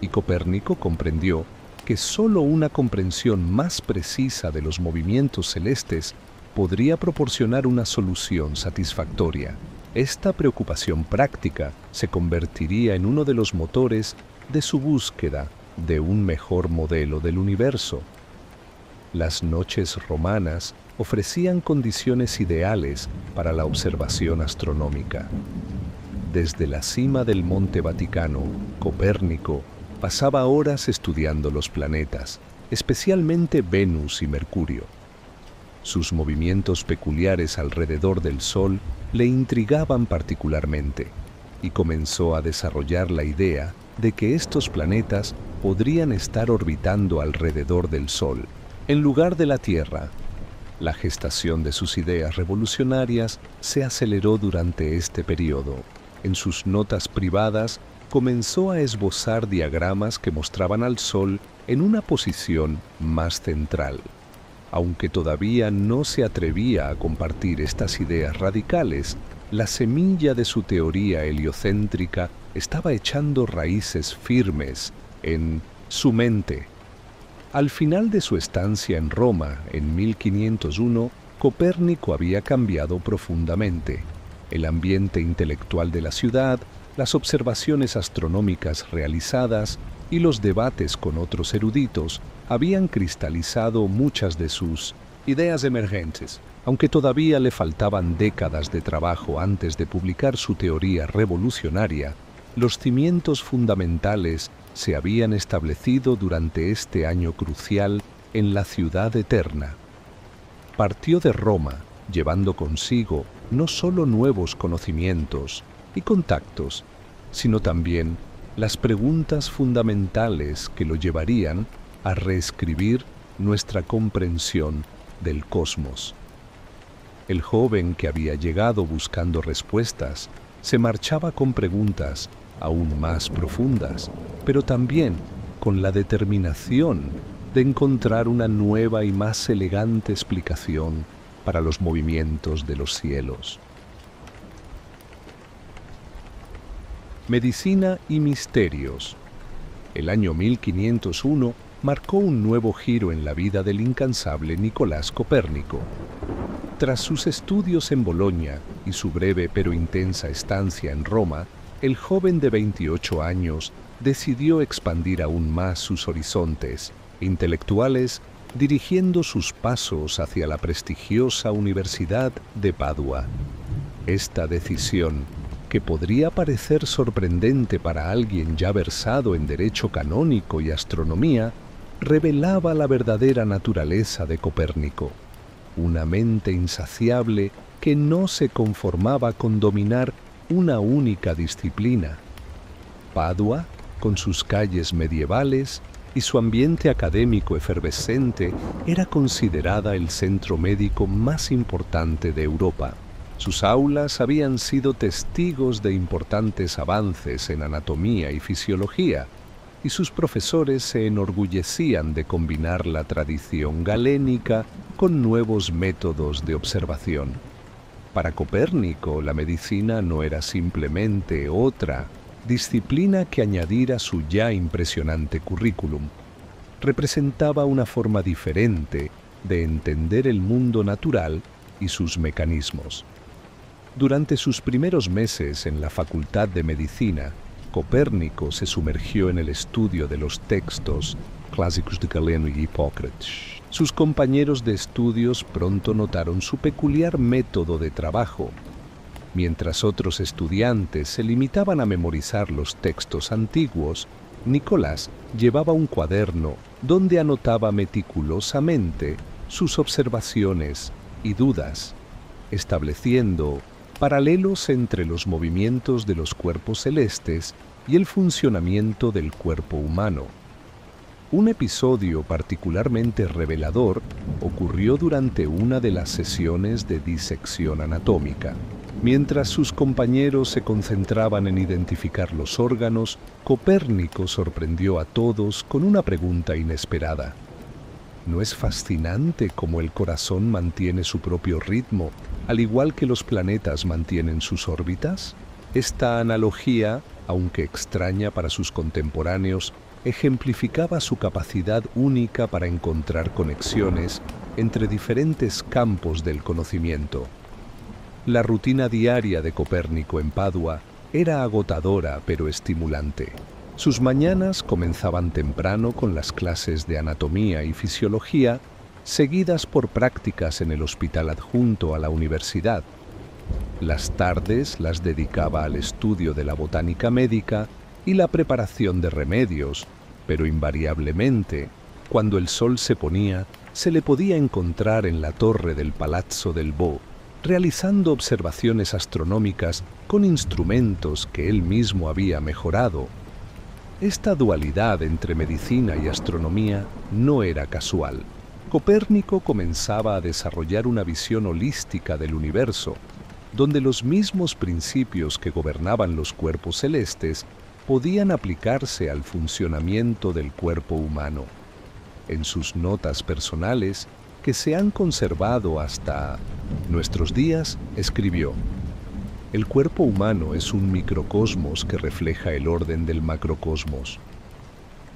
y Copérnico comprendió que sólo una comprensión más precisa de los movimientos celestes podría proporcionar una solución satisfactoria. Esta preocupación práctica se convertiría en uno de los motores de su búsqueda de un mejor modelo del universo. Las noches romanas ofrecían condiciones ideales para la observación astronómica. Desde la cima del Monte Vaticano, Copérnico pasaba horas estudiando los planetas, especialmente Venus y Mercurio. Sus movimientos peculiares alrededor del Sol le intrigaban particularmente, y comenzó a desarrollar la idea de que estos planetas podrían estar orbitando alrededor del Sol, en lugar de la Tierra. La gestación de sus ideas revolucionarias se aceleró durante este periodo. En sus notas privadas comenzó a esbozar diagramas que mostraban al Sol en una posición más central. Aunque todavía no se atrevía a compartir estas ideas radicales, la semilla de su teoría heliocéntrica estaba echando raíces firmes en su mente. Al final de su estancia en Roma, en 1501, Copérnico había cambiado profundamente. El ambiente intelectual de la ciudad, las observaciones astronómicas realizadas y los debates con otros eruditos habían cristalizado muchas de sus ideas emergentes. Aunque todavía le faltaban décadas de trabajo antes de publicar su teoría revolucionaria, los cimientos fundamentales se habían establecido durante este año crucial en la ciudad eterna. Partió de Roma, llevando consigo no solo nuevos conocimientos y contactos, sino también las preguntas fundamentales que lo llevarían a reescribir nuestra comprensión del cosmos. El joven que había llegado buscando respuestas se marchaba con preguntas aún más profundas, pero también con la determinación de encontrar una nueva y más elegante explicación para los movimientos de los cielos. Medicina y misterios. El año 1501 marcó un nuevo giro en la vida del incansable Nicolás Copérnico. Tras sus estudios en Bolonia y su breve pero intensa estancia en Roma, el joven de 28 años decidió expandir aún más sus horizontes intelectuales, dirigiendo sus pasos hacia la prestigiosa Universidad de Padua. Esta decisión, que podría parecer sorprendente para alguien ya versado en derecho canónico y astronomía, revelaba la verdadera naturaleza de Copérnico, una mente insaciable que no se conformaba con dominar una única disciplina. Padua, con sus calles medievales y su ambiente académico efervescente, era considerada el centro médico más importante de Europa. Sus aulas habían sido testigos de importantes avances en anatomía y fisiología, y sus profesores se enorgullecían de combinar la tradición galénica con nuevos métodos de observación. Para Copérnico, la medicina no era simplemente otra disciplina que añadir a su ya impresionante currículum. representaba una forma diferente de entender el mundo natural y sus mecanismos. Durante sus primeros meses en la Facultad de Medicina, Copérnico se sumergió en el estudio de los textos clásicos de Galeno y Hipócrates. Sus compañeros de estudios pronto notaron su peculiar método de trabajo. Mientras otros estudiantes se limitaban a memorizar los textos antiguos, Nicolás llevaba un cuaderno donde anotaba meticulosamente sus observaciones y dudas, estableciendo paralelos entre los movimientos de los cuerpos celestes y el funcionamiento del cuerpo humano. Un episodio particularmente revelador ocurrió durante una de las sesiones de disección anatómica. Mientras sus compañeros se concentraban en identificar los órganos, Copérnico sorprendió a todos con una pregunta inesperada. ¿No es fascinante cómo el corazón mantiene su propio ritmo, al igual que los planetas mantienen sus órbitas? Esta analogía, aunque extraña para sus contemporáneos, ejemplificaba su capacidad única para encontrar conexiones entre diferentes campos del conocimiento. La rutina diaria de Copérnico en Padua era agotadora pero estimulante. Sus mañanas comenzaban temprano con las clases de anatomía y fisiología, seguidas por prácticas en el hospital adjunto a la universidad. Las tardes las dedicaba al estudio de la botánica médica y la preparación de remedios, pero invariablemente, cuando el sol se ponía, se le podía encontrar en la torre del Palazzo del Bo, realizando observaciones astronómicas con instrumentos que él mismo había mejorado. Esta dualidad entre medicina y astronomía no era casual. Copérnico comenzaba a desarrollar una visión holística del universo, donde los mismos principios que gobernaban los cuerpos celestes podían aplicarse al funcionamiento del cuerpo humano. En sus notas personales, que se han conservado hasta nuestros días, escribió: «El cuerpo humano es un microcosmos que refleja el orden del macrocosmos».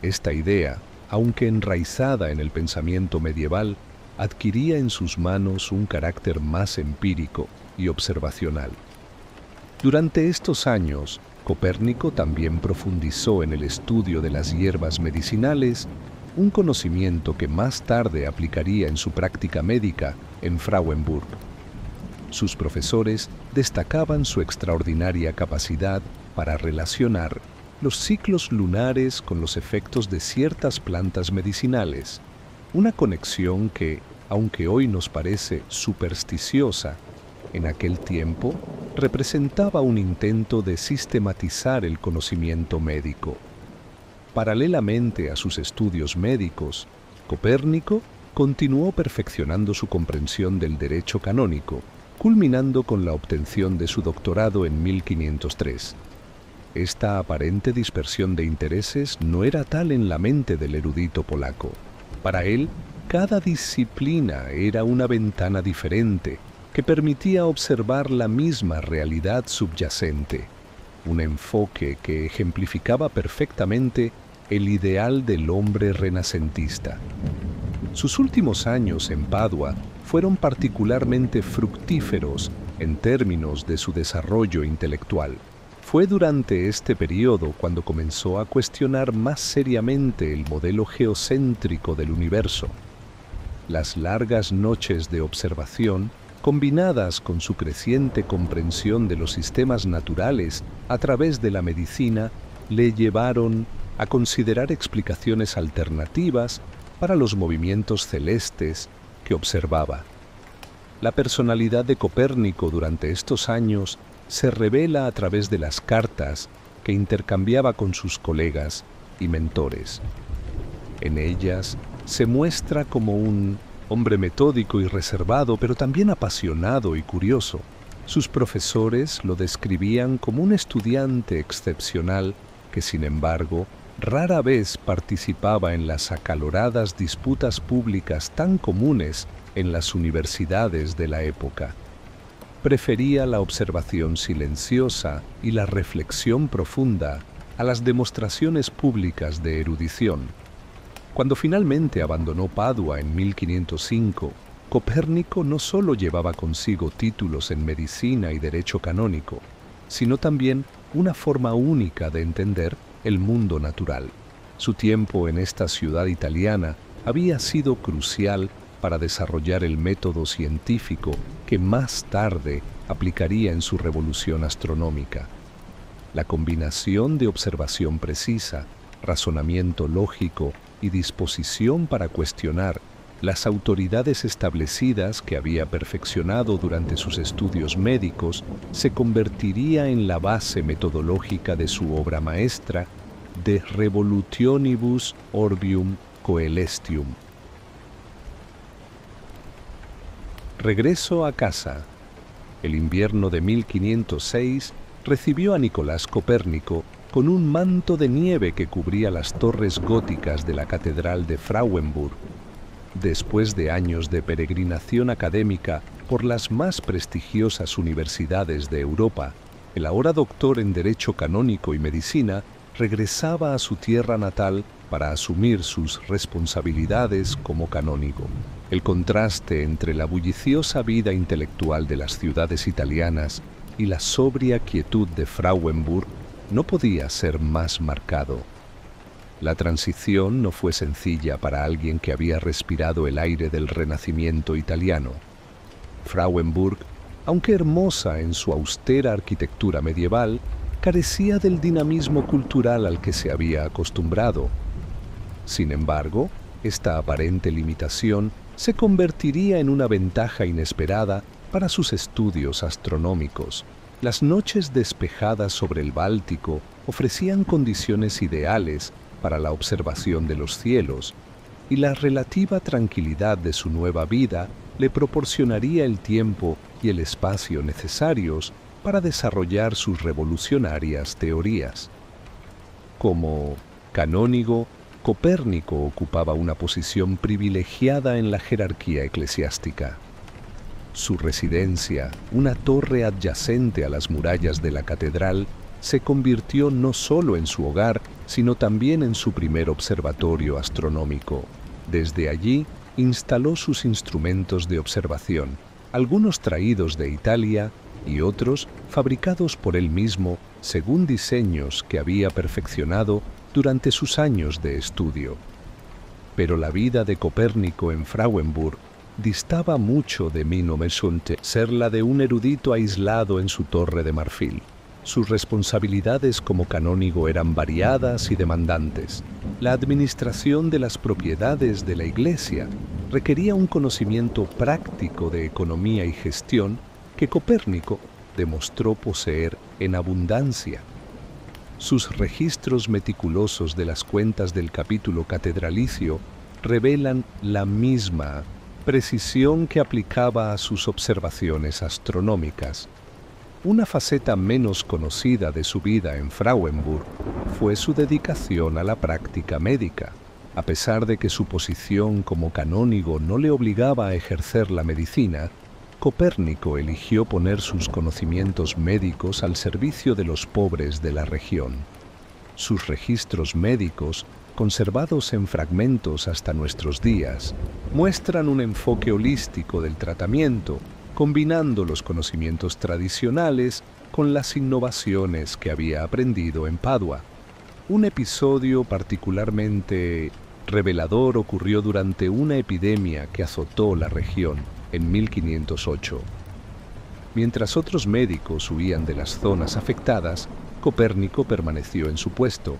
Esta idea, aunque enraizada en el pensamiento medieval, adquiría en sus manos un carácter más empírico y observacional. Durante estos años, Copérnico también profundizó en el estudio de las hierbas medicinales, un conocimiento que más tarde aplicaría en su práctica médica en Frauenburg. Sus profesores destacaban su extraordinaria capacidad para relacionar los ciclos lunares con los efectos de ciertas plantas medicinales, una conexión que, aunque hoy nos parece supersticiosa, en aquel tiempo representaba un intento de sistematizar el conocimiento médico. Paralelamente a sus estudios médicos, Copérnico continuó perfeccionando su comprensión del derecho canónico, culminando con la obtención de su doctorado en 1503. Esta aparente dispersión de intereses no era tal en la mente del erudito polaco. Para él, cada disciplina era una ventana diferente que permitía observar la misma realidad subyacente, un enfoque que ejemplificaba perfectamente el ideal del hombre renacentista. Sus últimos años en Padua fueron particularmente fructíferos en términos de su desarrollo intelectual. Fue durante este periodo cuando comenzó a cuestionar más seriamente el modelo geocéntrico del universo. Las largas noches de observación, combinadas con su creciente comprensión de los sistemas naturales a través de la medicina, le llevaron a considerar explicaciones alternativas para los movimientos celestes que observaba. La personalidad de Copérnico durante estos años se revela a través de las cartas que intercambiaba con sus colegas y mentores. En ellas se muestra como un hombre metódico y reservado, pero también apasionado y curioso. Sus profesores lo describían como un estudiante excepcional que, sin embargo, rara vez participaba en las acaloradas disputas públicas tan comunes en las universidades de la época. Prefería la observación silenciosa y la reflexión profunda a las demostraciones públicas de erudición. Cuando finalmente abandonó Padua en 1505, Copérnico no solo llevaba consigo títulos en medicina y derecho canónico, sino también una forma única de entender el mundo natural. Su tiempo en esta ciudad italiana había sido crucial para desarrollar el método científico que más tarde aplicaría en su revolución astronómica. La combinación de observación precisa, razonamiento lógico y disposición para cuestionar las autoridades establecidas que había perfeccionado durante sus estudios médicos se convertiría en la base metodológica de su obra maestra De Revolutionibus Orbium Coelestium. Regreso a casa. El invierno de 1506 recibió a Nicolás Copérnico con un manto de nieve que cubría las torres góticas de la Catedral de Frauenburg. Después de años de peregrinación académica por las más prestigiosas universidades de Europa, el ahora doctor en Derecho Canónico y Medicina regresaba a su tierra natal para asumir sus responsabilidades como canónigo. El contraste entre la bulliciosa vida intelectual de las ciudades italianas y la sobria quietud de Frauenburg no podía ser más marcado. La transición no fue sencilla para alguien que había respirado el aire del Renacimiento italiano. Frauenburg, aunque hermosa en su austera arquitectura medieval, carecía del dinamismo cultural al que se había acostumbrado. Sin embargo, esta aparente limitación se convertiría en una ventaja inesperada para sus estudios astronómicos. Las noches despejadas sobre el Báltico ofrecían condiciones ideales para la observación de los cielos, y la relativa tranquilidad de su nueva vida le proporcionaría el tiempo y el espacio necesarios para desarrollar sus revolucionarias teorías. Como canónigo, Copérnico ocupaba una posición privilegiada en la jerarquía eclesiástica. Su residencia, una torre adyacente a las murallas de la catedral, se convirtió no solo en su hogar, sino también en su primer observatorio astronómico. Desde allí, instaló sus instrumentos de observación, algunos traídos de Italia y otros fabricados por él mismo según diseños que había perfeccionado durante sus años de estudio. Pero la vida de Copérnico en Frauenburg distaba mucho de ser la de un erudito aislado en su torre de marfil. Sus responsabilidades como canónigo eran variadas y demandantes. La administración de las propiedades de la Iglesia requería un conocimiento práctico de economía y gestión que Copérnico demostró poseer en abundancia. Sus registros meticulosos de las cuentas del capítulo catedralicio revelan la misma precisión que aplicaba a sus observaciones astronómicas. Una faceta menos conocida de su vida en Frauenburg fue su dedicación a la práctica médica. A pesar de que su posición como canónigo no le obligaba a ejercer la medicina, Copérnico eligió poner sus conocimientos médicos al servicio de los pobres de la región. Sus registros médicos, conservados en fragmentos hasta nuestros días, muestran un enfoque holístico del tratamiento, combinando los conocimientos tradicionales con las innovaciones que había aprendido en Padua. Un episodio particularmente revelador ocurrió durante una epidemia que azotó la región en 1508. Mientras otros médicos huían de las zonas afectadas, Copérnico permaneció en su puesto,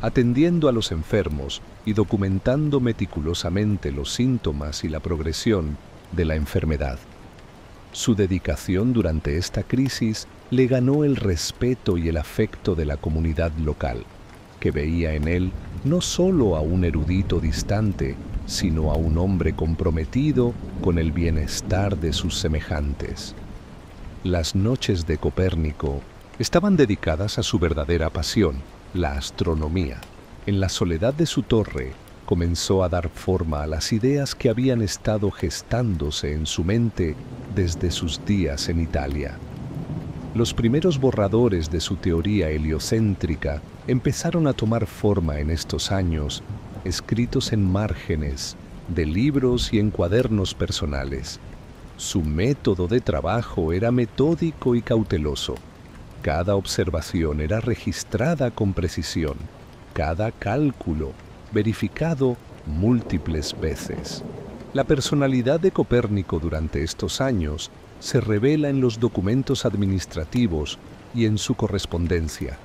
atendiendo a los enfermos y documentando meticulosamente los síntomas y la progresión de la enfermedad. Su dedicación durante esta crisis le ganó el respeto y el afecto de la comunidad local, que veía en él no solo a un erudito distante, sino a un hombre comprometido con el bienestar de sus semejantes. Las noches de Copérnico estaban dedicadas a su verdadera pasión, la astronomía. En la soledad de su torre, comenzó a dar forma a las ideas que habían estado gestándose en su mente desde sus días en Italia. Los primeros borradores de su teoría heliocéntrica empezaron a tomar forma en estos años escritos en márgenes de libros y en cuadernos personales. Su método de trabajo era metódico y cauteloso. Cada observación era registrada con precisión, cada cálculo verificado múltiples veces. La personalidad de Copérnico durante estos años se revela en los documentos administrativos y en su correspondencia.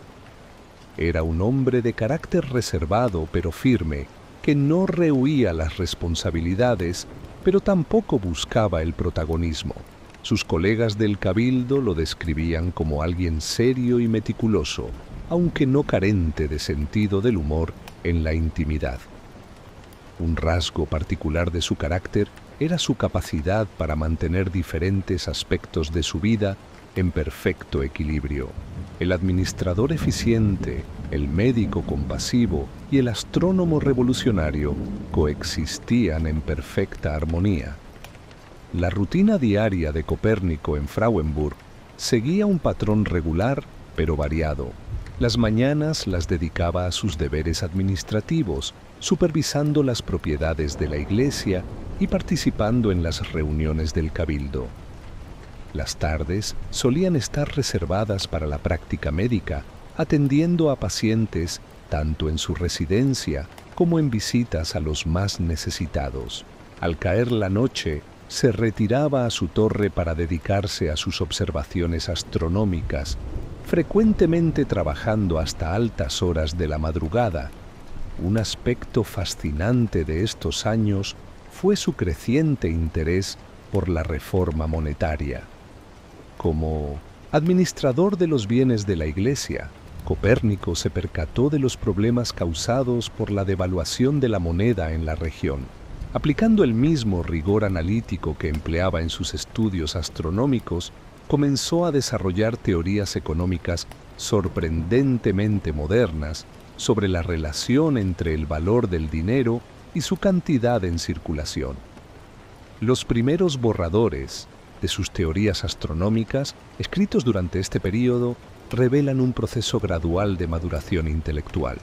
Era un hombre de carácter reservado pero firme, que no rehuía las responsabilidades, pero tampoco buscaba el protagonismo. Sus colegas del cabildo lo describían como alguien serio y meticuloso, aunque no carente de sentido del humor en la intimidad. Un rasgo particular de su carácter era su capacidad para mantener diferentes aspectos de su vida en perfecto equilibrio. El administrador eficiente, el médico compasivo y el astrónomo revolucionario coexistían en perfecta armonía. La rutina diaria de Copérnico en Frauenburg seguía un patrón regular pero variado. Las mañanas las dedicaba a sus deberes administrativos, supervisando las propiedades de la iglesia y participando en las reuniones del cabildo. Las tardes solían estar reservadas para la práctica médica, atendiendo a pacientes tanto en su residencia como en visitas a los más necesitados. Al caer la noche, se retiraba a su torre para dedicarse a sus observaciones astronómicas, frecuentemente trabajando hasta altas horas de la madrugada. Un aspecto fascinante de estos años fue su creciente interés por la reforma monetaria. Como administrador de los bienes de la Iglesia, Copérnico se percató de los problemas causados por la devaluación de la moneda en la región. Aplicando el mismo rigor analítico que empleaba en sus estudios astronómicos, comenzó a desarrollar teorías económicas sorprendentemente modernas sobre la relación entre el valor del dinero y su cantidad en circulación. Los primeros borradores de sus teorías astronómicas, escritos durante este período, revelan un proceso gradual de maduración intelectual.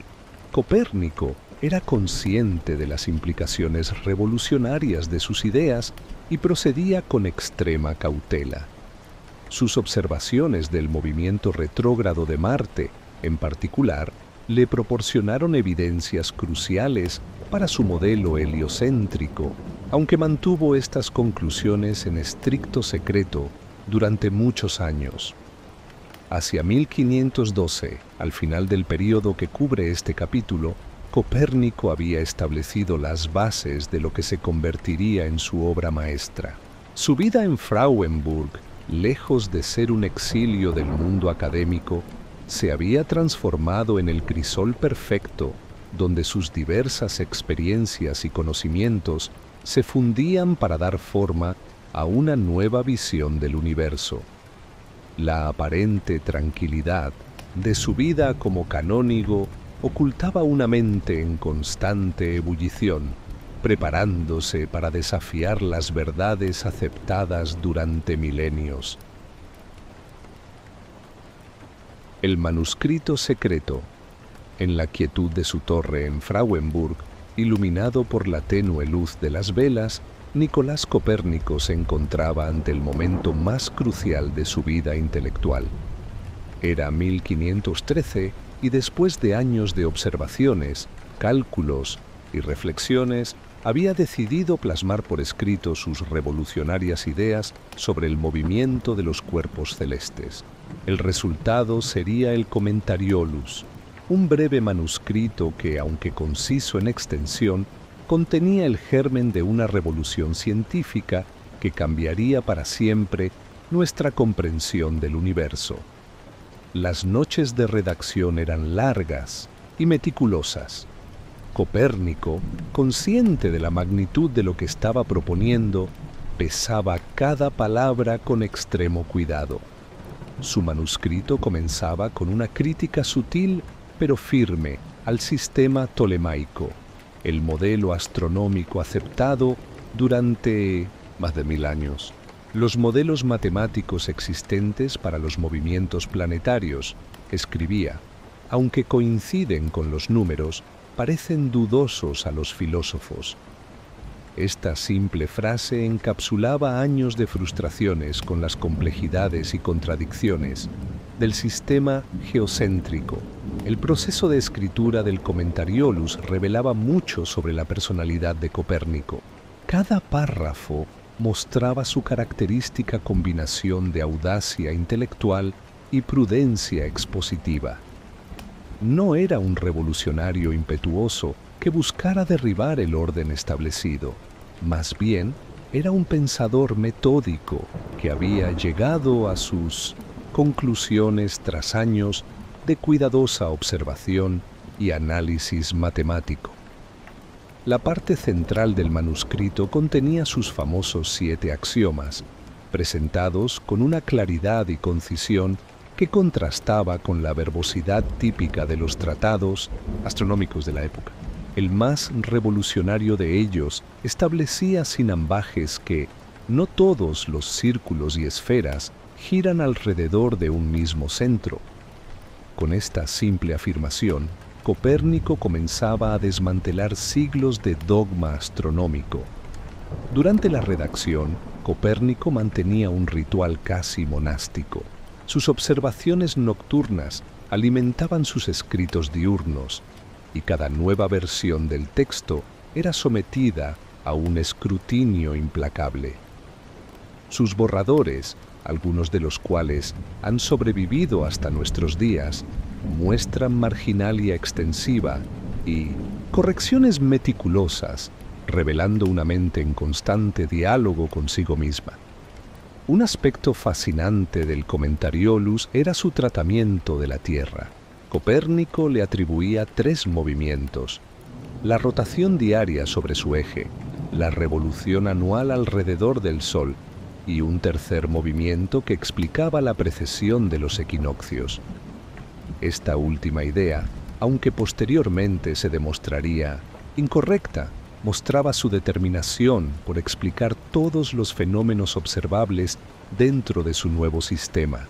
Copérnico era consciente de las implicaciones revolucionarias de sus ideas y procedía con extrema cautela. Sus observaciones del movimiento retrógrado de Marte, en particular, le proporcionaron evidencias cruciales para su modelo heliocéntrico, aunque mantuvo estas conclusiones en estricto secreto durante muchos años. Hacia 1512, al final del período que cubre este capítulo, Copérnico había establecido las bases de lo que se convertiría en su obra maestra. Su vida en Frauenburg, lejos de ser un exilio del mundo académico, se había transformado en el crisol perfecto, donde sus diversas experiencias y conocimientos se fundían para dar forma a una nueva visión del universo. La aparente tranquilidad de su vida como canónigo ocultaba una mente en constante ebullición, preparándose para desafiar las verdades aceptadas durante milenios. El manuscrito secreto. En la quietud de su torre en Frauenburg, iluminado por la tenue luz de las velas, Nicolás Copérnico se encontraba ante el momento más crucial de su vida intelectual. Era 1513 y después de años de observaciones, cálculos y reflexiones, había decidido plasmar por escrito sus revolucionarias ideas sobre el movimiento de los cuerpos celestes. El resultado sería el Commentariolus, un breve manuscrito que, aunque conciso en extensión, contenía el germen de una revolución científica que cambiaría para siempre nuestra comprensión del universo. Las noches de redacción eran largas y meticulosas. Copérnico, consciente de la magnitud de lo que estaba proponiendo, pesaba cada palabra con extremo cuidado. Su manuscrito comenzaba con una crítica sutil pero firme al sistema tolemaico, el modelo astronómico aceptado durante más de 1000 años. Los modelos matemáticos existentes para los movimientos planetarios, escribía, aunque coinciden con los números, parecen dudosos a los filósofos. Esta simple frase encapsulaba años de frustraciones con las complejidades y contradicciones del sistema geocéntrico. El proceso de escritura del Commentariolus revelaba mucho sobre la personalidad de Copérnico. Cada párrafo mostraba su característica combinación de audacia intelectual y prudencia expositiva. No era un revolucionario impetuoso que buscara derribar el orden establecido. Más bien, era un pensador metódico que había llegado a sus conclusiones tras años de cuidadosa observación y análisis matemático. La parte central del manuscrito contenía sus famosos 7 axiomas, presentados con una claridad y concisión que contrastaba con la verbosidad típica de los tratados astronómicos de la época. El más revolucionario de ellos establecía sin ambajes que no todos los círculos y esferas giran alrededor de un mismo centro. Con esta simple afirmación, Copérnico comenzaba a desmantelar siglos de dogma astronómico. Durante la redacción, Copérnico mantenía un ritual casi monástico. Sus observaciones nocturnas alimentaban sus escritos diurnos, y cada nueva versión del texto era sometida a un escrutinio implacable. Sus borradores, algunos de los cuales han sobrevivido hasta nuestros días, muestran marginalia extensiva y correcciones meticulosas, revelando una mente en constante diálogo consigo misma. Un aspecto fascinante del Commentariolus era su tratamiento de la Tierra. Copérnico le atribuía 3 movimientos: la rotación diaria sobre su eje, la revolución anual alrededor del Sol y un tercer movimiento que explicaba la precesión de los equinoccios. Esta última idea, aunque posteriormente se demostraría incorrecta, mostraba su determinación por explicar todos los fenómenos observables dentro de su nuevo sistema.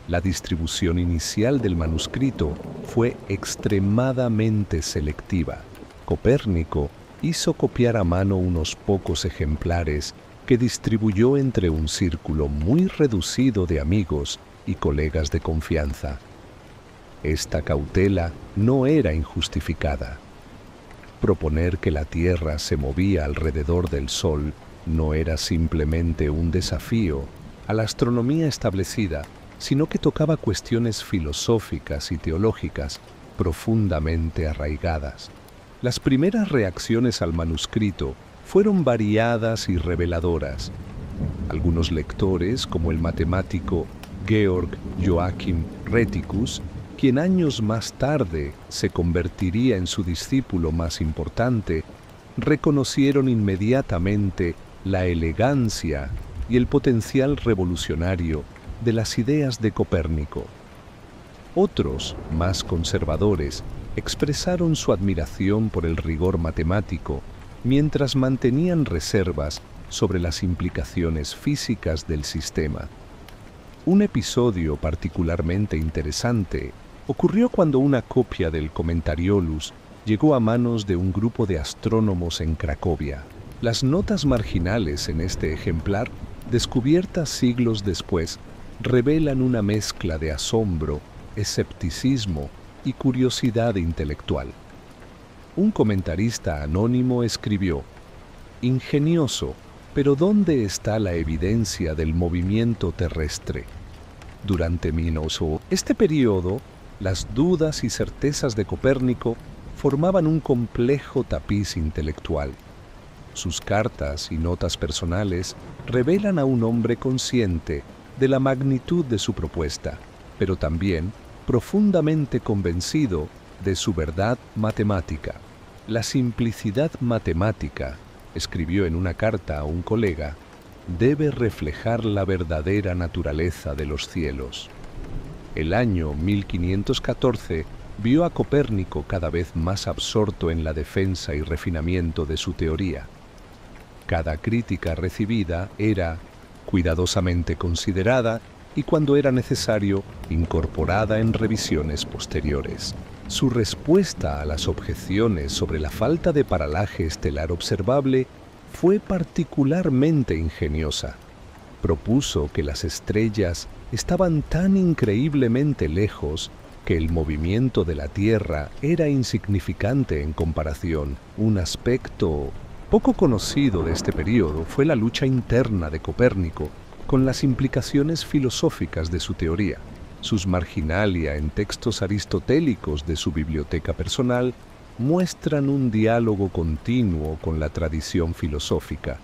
La distribución inicial del manuscrito fue extremadamente selectiva. Copérnico hizo copiar a mano unos pocos ejemplares que distribuyó entre un círculo muy reducido de amigos y colegas de confianza. Esta cautela no era injustificada. Proponer que la Tierra se movía alrededor del Sol no era simplemente un desafío a la astronomía establecida, sino que tocaba cuestiones filosóficas y teológicas profundamente arraigadas. Las primeras reacciones al manuscrito fueron variadas y reveladoras. Algunos lectores, como el matemático Georg Joachim Rheticus, quien años más tarde se convertiría en su discípulo más importante, reconocieron inmediatamente la elegancia y el potencial revolucionario de las ideas de Copérnico. Otros, más conservadores, expresaron su admiración por el rigor matemático, mientras mantenían reservas sobre las implicaciones físicas del sistema. Un episodio particularmente interesante ocurrió cuando una copia del Commentariolus llegó a manos de un grupo de astrónomos en Cracovia. Las notas marginales en este ejemplar, descubiertas siglos después, revelan una mezcla de asombro, escepticismo y curiosidad intelectual. Un comentarista anónimo escribió: «Ingenioso, pero ¿dónde está la evidencia del movimiento terrestre?» Durante este periodo, las dudas y certezas de Copérnico formaban un complejo tapiz intelectual. Sus cartas y notas personales revelan a un hombre consciente de la magnitud de su propuesta, pero también profundamente convencido de su verdad matemática. La simplicidad matemática, escribió en una carta a un colega, debe reflejar la verdadera naturaleza de los cielos. El año 1514 vio a Copérnico cada vez más absorto en la defensa y refinamiento de su teoría. Cada crítica recibida era cuidadosamente considerada y cuando era necesario, incorporada en revisiones posteriores. Su respuesta a las objeciones sobre la falta de paralaje estelar observable fue particularmente ingeniosa. Propuso que las estrellas estaban tan increíblemente lejos que el movimiento de la Tierra era insignificante en comparación. Un aspecto poco conocido de este periodo fue la lucha interna de Copérnico con las implicaciones filosóficas de su teoría. Sus marginalia en textos aristotélicos de su biblioteca personal muestran un diálogo continuo con la tradición filosófica,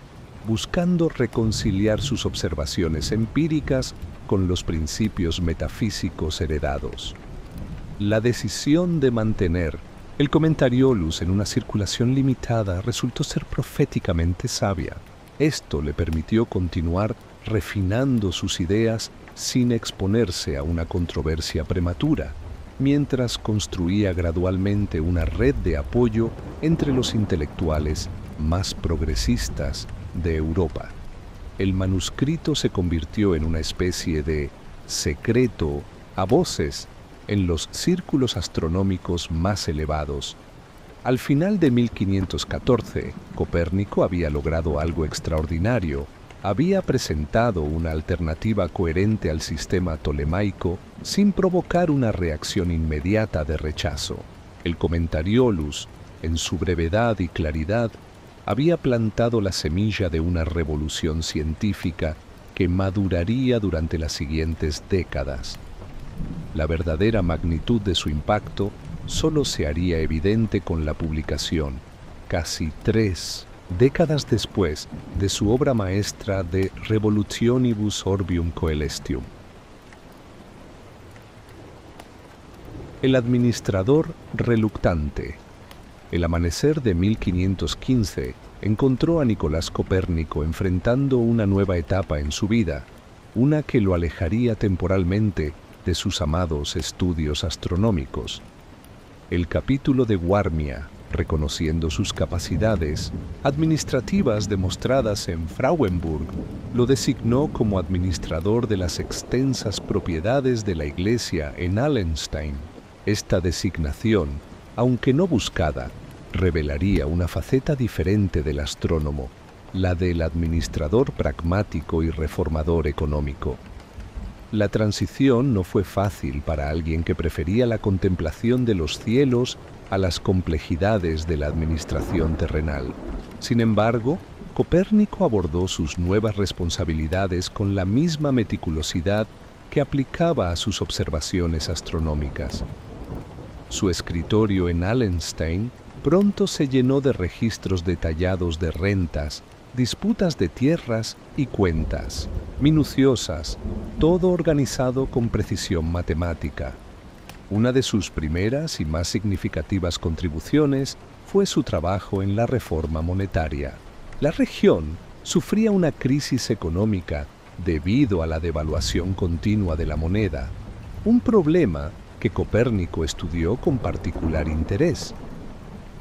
buscando reconciliar sus observaciones empíricas con los principios metafísicos heredados. La decisión de mantener el Commentariolus en una circulación limitada resultó ser proféticamente sabia. Esto le permitió continuar refinando sus ideas sin exponerse a una controversia prematura, mientras construía gradualmente una red de apoyo entre los intelectuales más progresistas de Europa. El manuscrito se convirtió en una especie de secreto a voces en los círculos astronómicos más elevados. Al final de 1514, Copérnico había logrado algo extraordinario. Había presentado una alternativa coherente al sistema tolemaico sin provocar una reacción inmediata de rechazo. El Commentariolus, en su brevedad y claridad, había plantado la semilla de una revolución científica que maduraría durante las siguientes décadas. La verdadera magnitud de su impacto solo se haría evidente con la publicación, casi 3 décadas después de su obra maestra de Revolutionibus Orbium Coelestium. El administrador reluctante. El amanecer de 1515 encontró a Nicolás Copérnico enfrentando una nueva etapa en su vida, una que lo alejaría temporalmente de sus amados estudios astronómicos. El capítulo de Warmia, reconociendo sus capacidades administrativas demostradas en Frauenburg, lo designó como administrador de las extensas propiedades de la iglesia en Allenstein. Esta designación, aunque no buscada, revelaría una faceta diferente del astrónomo, la del administrador pragmático y reformador económico. La transición no fue fácil para alguien que prefería la contemplación de los cielos a las complejidades de la administración terrenal. Sin embargo, Copérnico abordó sus nuevas responsabilidades con la misma meticulosidad que aplicaba a sus observaciones astronómicas. Su escritorio en Allenstein pronto se llenó de registros detallados de rentas, disputas de tierras y cuentas, minuciosas, todo organizado con precisión matemática. Una de sus primeras y más significativas contribuciones fue su trabajo en la reforma monetaria. La región sufría una crisis económica debido a la devaluación continua de la moneda, un problema que Copérnico estudió con particular interés.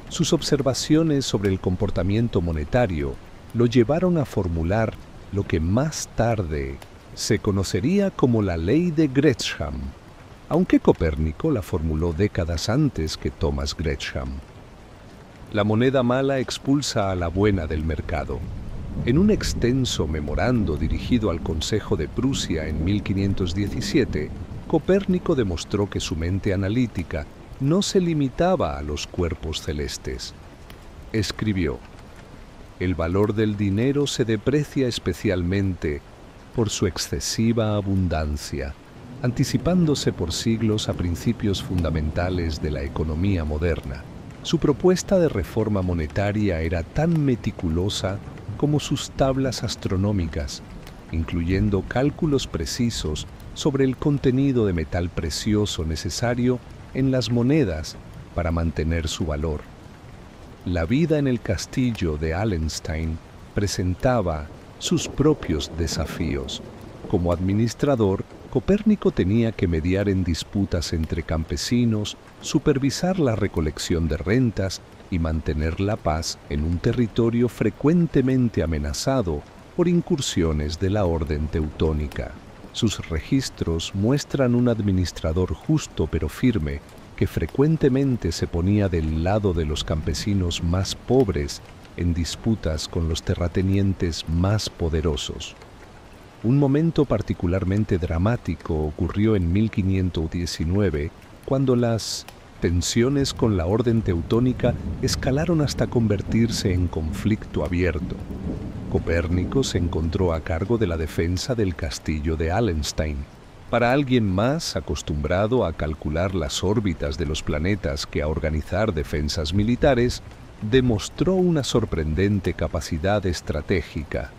Sus observaciones sobre el comportamiento monetario lo llevaron a formular lo que más tarde se conocería como la ley de Gresham, aunque Copérnico la formuló décadas antes que Thomas Gresham. La moneda mala expulsa a la buena del mercado. En un extenso memorando dirigido al Consejo de Prusia en 1517, Copérnico demostró que su mente analítica no se limitaba a los cuerpos celestes. Escribió: el valor del dinero se deprecia especialmente por su excesiva abundancia, anticipándose por siglos a principios fundamentales de la economía moderna. Su propuesta de reforma monetaria era tan meticulosa como sus tablas astronómicas, incluyendo cálculos precisos sobre el contenido de metal precioso necesario en las monedas para mantener su valor. La vida en el castillo de Allenstein presentaba sus propios desafíos. Como administrador, Copérnico tenía que mediar en disputas entre campesinos, supervisar la recolección de rentas y mantener la paz en un territorio frecuentemente amenazado por incursiones de la orden teutónica. Sus registros muestran un administrador justo pero firme que frecuentemente se ponía del lado de los campesinos más pobres en disputas con los terratenientes más poderosos. Un momento particularmente dramático ocurrió en 1519, cuando las tensiones con la orden teutónica escalaron hasta convertirse en conflicto abierto. Copérnico se encontró a cargo de la defensa del castillo de Allenstein. Para alguien más acostumbrado a calcular las órbitas de los planetas que a organizar defensas militares, demostró una sorprendente capacidad estratégica.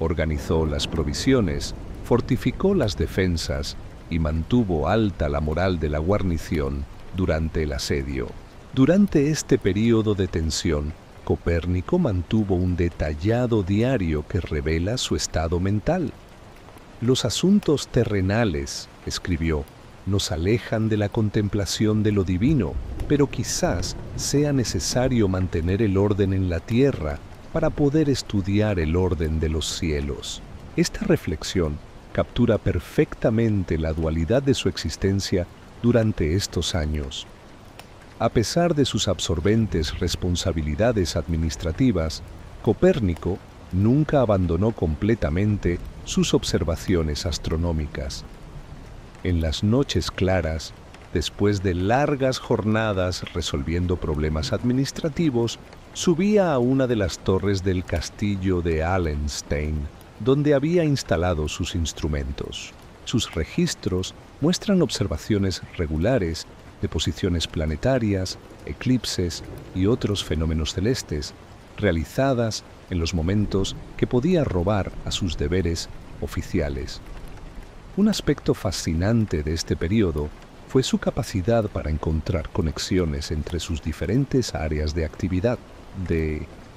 Organizó las provisiones, fortificó las defensas y mantuvo alta la moral de la guarnición durante el asedio. Durante este período de tensión, Copérnico mantuvo un detallado diario que revela su estado mental. Los asuntos terrenales, escribió, nos alejan de la contemplación de lo divino, pero quizás sea necesario mantener el orden en la tierra para poder estudiar el orden de los cielos. Esta reflexión captura perfectamente la dualidad de su existencia durante estos años. A pesar de sus absorbentes responsabilidades administrativas, Copérnico nunca abandonó completamente sus observaciones astronómicas. En las noches claras, después de largas jornadas resolviendo problemas administrativos, subía a una de las torres del castillo de Allenstein, donde había instalado sus instrumentos. Sus registros muestran observaciones regulares de posiciones planetarias, eclipses y otros fenómenos celestes, realizadas en los momentos que podía robar a sus deberes oficiales. Un aspecto fascinante de este periodo fue su capacidad para encontrar conexiones entre sus diferentes áreas de actividad.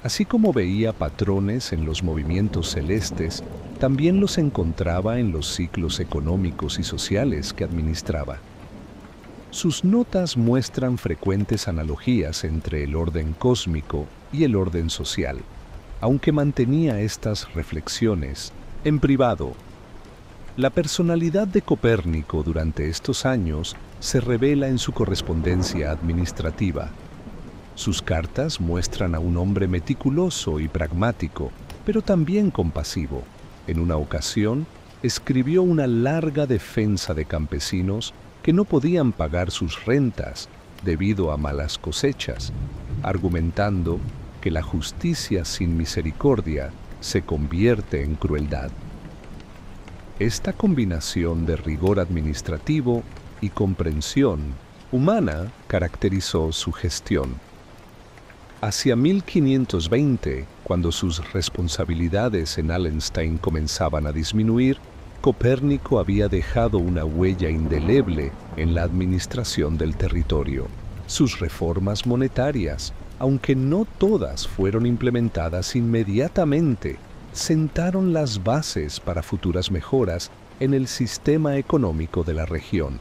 Así como veía patrones en los movimientos celestes, también los encontraba en los ciclos económicos y sociales que administraba. Sus notas muestran frecuentes analogías entre el orden cósmico y el orden social, aunque mantenía estas reflexiones en privado. La personalidad de Copérnico durante estos años se revela en su correspondencia administrativa. Sus cartas muestran a un hombre meticuloso y pragmático, pero también compasivo. En una ocasión, escribió una larga defensa de campesinos que no podían pagar sus rentas debido a malas cosechas, argumentando que la justicia sin misericordia se convierte en crueldad. Esta combinación de rigor administrativo y comprensión humana caracterizó su gestión. Hacia 1520, cuando sus responsabilidades en Allenstein comenzaban a disminuir, Copérnico había dejado una huella indeleble en la administración del territorio. Sus reformas monetarias, aunque no todas fueron implementadas inmediatamente, sentaron las bases para futuras mejoras en el sistema económico de la región.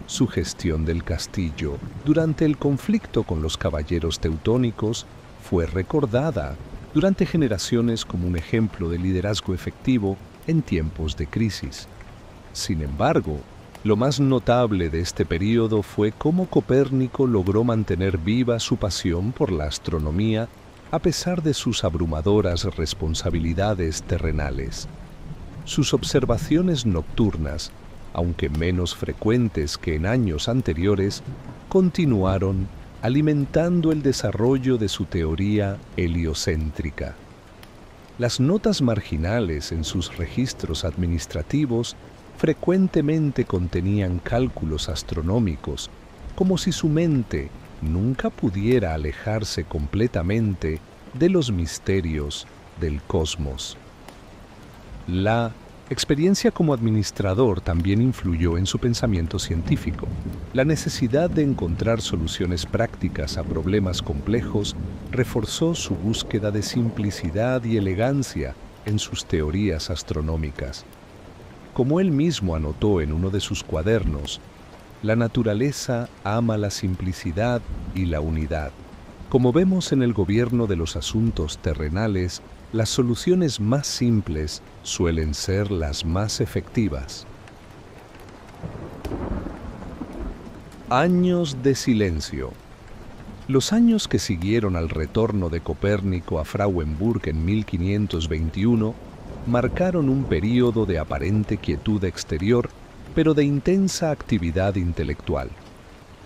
Su gestión del castillo durante el conflicto con los caballeros teutónicos fue recordada durante generaciones como un ejemplo de liderazgo efectivo en tiempos de crisis. Sin embargo, lo más notable de este período fue cómo Copérnico logró mantener viva su pasión por la astronomía a pesar de sus abrumadoras responsabilidades terrenales. Sus observaciones nocturnas, aunque menos frecuentes que en años anteriores, continuaron alimentando el desarrollo de su teoría heliocéntrica. Las notas marginales en sus registros administrativos frecuentemente contenían cálculos astronómicos, como si su mente nunca pudiera alejarse completamente de los misterios del cosmos. La experiencia como administrador también influyó en su pensamiento científico. La necesidad de encontrar soluciones prácticas a problemas complejos reforzó su búsqueda de simplicidad y elegancia en sus teorías astronómicas. Como él mismo anotó en uno de sus cuadernos, la naturaleza ama la simplicidad y la unidad. Como vemos en el gobierno de los asuntos terrenales, las soluciones más simples suelen ser las más efectivas. Años de silencio. Los años que siguieron al retorno de Copérnico a Frauenburg en 1521 marcaron un período de aparente quietud exterior, pero de intensa actividad intelectual.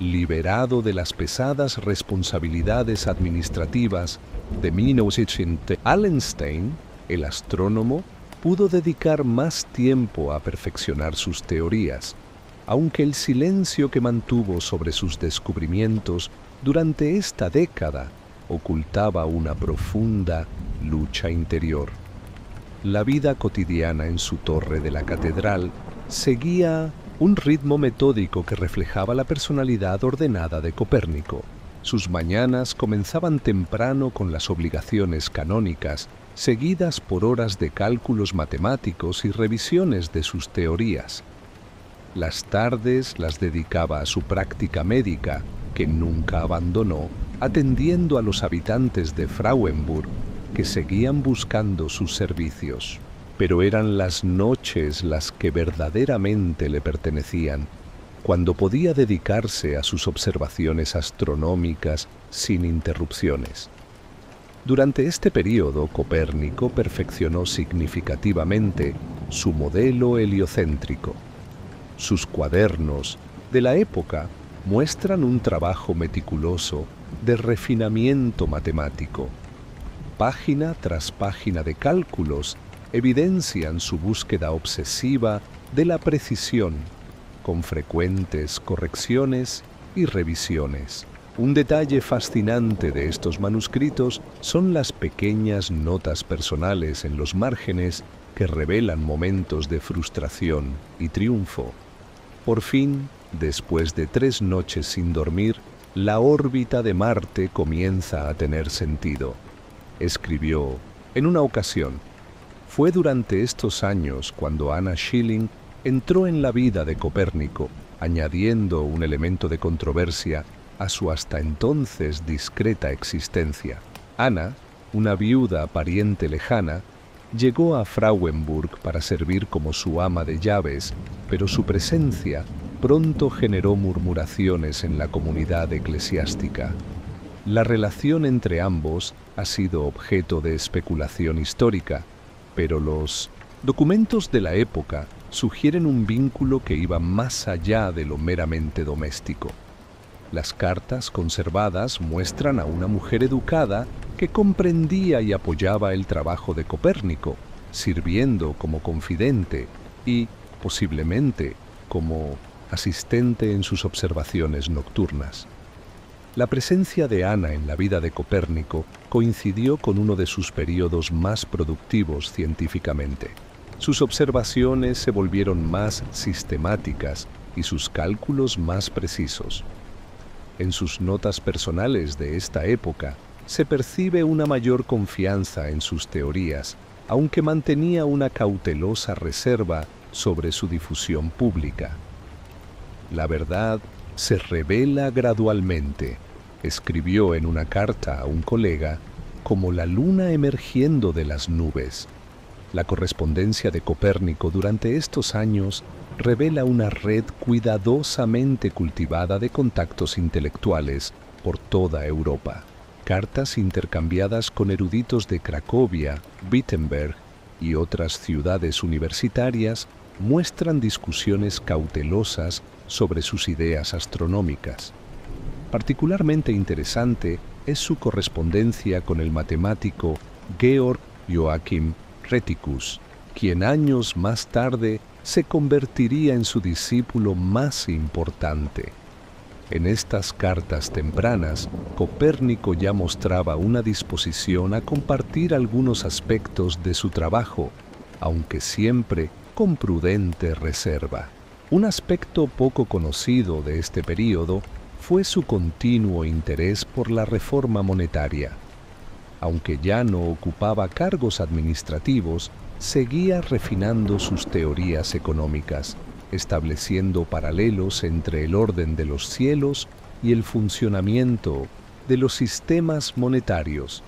Liberado de las pesadas responsabilidades administrativas de 1900, Allenstein, el astrónomo, pudo dedicar más tiempo a perfeccionar sus teorías, aunque el silencio que mantuvo sobre sus descubrimientos durante esta década ocultaba una profunda lucha interior. La vida cotidiana en su torre de la catedral seguía un ritmo metódico que reflejaba la personalidad ordenada de Copérnico. Sus mañanas comenzaban temprano con las obligaciones canónicas, seguidas por horas de cálculos matemáticos y revisiones de sus teorías. Las tardes las dedicaba a su práctica médica, que nunca abandonó, atendiendo a los habitantes de Frauenburg, que seguían buscando sus servicios. Pero eran las noches las que verdaderamente le pertenecían, cuando podía dedicarse a sus observaciones astronómicas sin interrupciones. Durante este período, Copérnico perfeccionó significativamente su modelo heliocéntrico. Sus cuadernos de la época muestran un trabajo meticuloso de refinamiento matemático. Página tras página de cálculos evidencian su búsqueda obsesiva de la precisión, con frecuentes correcciones y revisiones. Un detalle fascinante de estos manuscritos son las pequeñas notas personales en los márgenes que revelan momentos de frustración y triunfo. Por fin, después de 3 noches sin dormir, la órbita de Marte comienza a tener sentido. Escribió en una ocasión: fue durante estos años cuando Anna Schilling entró en la vida de Copérnico, añadiendo un elemento de controversia a su hasta entonces discreta existencia. Anna, una viuda pariente lejana, llegó a Frauenburg para servir como su ama de llaves, pero su presencia pronto generó murmuraciones en la comunidad eclesiástica. La relación entre ambos ha sido objeto de especulación histórica, pero los documentos de la época sugieren un vínculo que iba más allá de lo meramente doméstico. Las cartas conservadas muestran a una mujer educada que comprendía y apoyaba el trabajo de Copérnico, sirviendo como confidente y, posiblemente, como asistente en sus observaciones nocturnas. La presencia de Ana en la vida de Copérnico coincidió con uno de sus períodos más productivos científicamente. Sus observaciones se volvieron más sistemáticas y sus cálculos más precisos. En sus notas personales de esta época se percibe una mayor confianza en sus teorías, aunque mantenía una cautelosa reserva sobre su difusión pública. La verdad se revela gradualmente, escribió en una carta a un colega, como la luna emergiendo de las nubes. La correspondencia de Copérnico durante estos años revela una red cuidadosamente cultivada de contactos intelectuales por toda Europa. Cartas intercambiadas con eruditos de Cracovia, Wittenberg y otras ciudades universitarias muestran discusiones cautelosas sobre sus ideas astronómicas. Particularmente interesante es su correspondencia con el matemático Georg Joachim Rheticus, quien años más tarde se convertiría en su discípulo más importante. En estas cartas tempranas, Copérnico ya mostraba una disposición a compartir algunos aspectos de su trabajo, aunque siempre con prudente reserva. Un aspecto poco conocido de este período fue su continuo interés por la reforma monetaria. Aunque ya no ocupaba cargos administrativos, seguía refinando sus teorías económicas, estableciendo paralelos entre el orden de los cielos y el funcionamiento de los sistemas monetarios.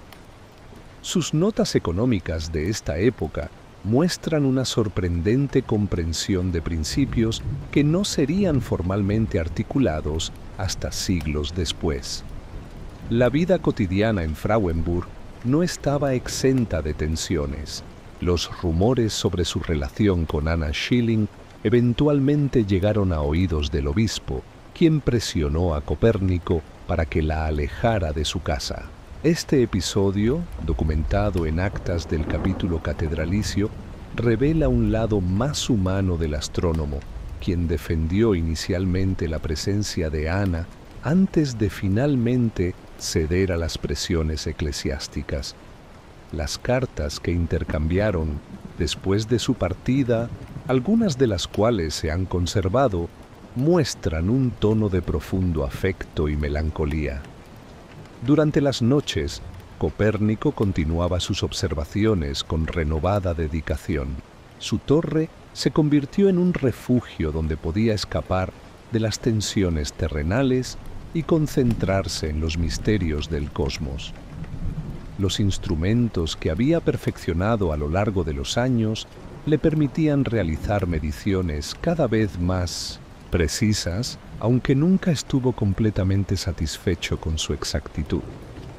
Sus notas económicas de esta época muestran una sorprendente comprensión de principios que no serían formalmente articulados hasta siglos después. La vida cotidiana en Frauenburg no estaba exenta de tensiones. Los rumores sobre su relación con Anna Schilling eventualmente llegaron a oídos del obispo, quien presionó a Copérnico para que la alejara de su casa. Este episodio, documentado en actas del capítulo catedralicio, revela un lado más humano del astrónomo, quien defendió inicialmente la presencia de Ana antes de finalmente ceder a las presiones eclesiásticas. Las cartas que intercambiaron después de su partida, algunas de las cuales se han conservado, muestran un tono de profundo afecto y melancolía. Durante las noches, Copérnico continuaba sus observaciones con renovada dedicación. Su torre se convirtió en un refugio donde podía escapar de las tensiones terrenales y concentrarse en los misterios del cosmos. Los instrumentos que había perfeccionado a lo largo de los años le permitían realizar mediciones cada vez más precisas, aunque nunca estuvo completamente satisfecho con su exactitud.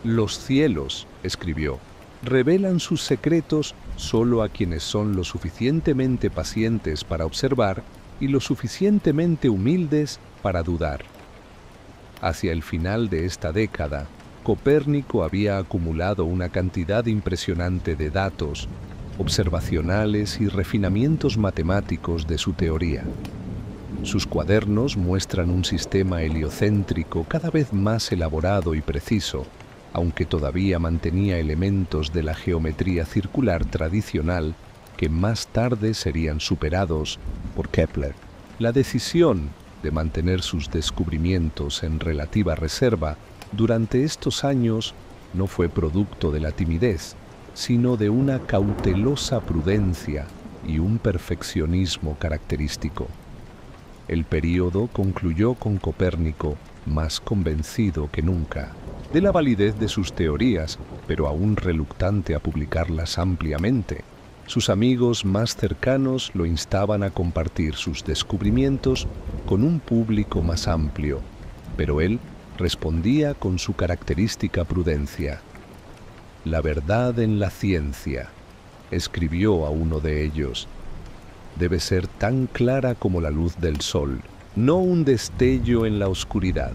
Los cielos, escribió, revelan sus secretos solo a quienes son lo suficientemente pacientes para observar y lo suficientemente humildes para dudar. Hacia el final de esta década, Copérnico había acumulado una cantidad impresionante de datos observacionales y refinamientos matemáticos de su teoría. Sus cuadernos muestran un sistema heliocéntrico cada vez más elaborado y preciso, aunque todavía mantenía elementos de la geometría circular tradicional que más tarde serían superados por Kepler. La decisión de mantener sus descubrimientos en relativa reserva durante estos años no fue producto de la timidez, sino de una cautelosa prudencia y un perfeccionismo característico. El período concluyó con Copérnico más convencido que nunca de la validez de sus teorías, pero aún reluctante a publicarlas ampliamente. Sus amigos más cercanos lo instaban a compartir sus descubrimientos con un público más amplio, pero él respondía con su característica prudencia. «La verdad en la ciencia», escribió a uno de ellos, «debe ser tan clara como la luz del sol, no un destello en la oscuridad».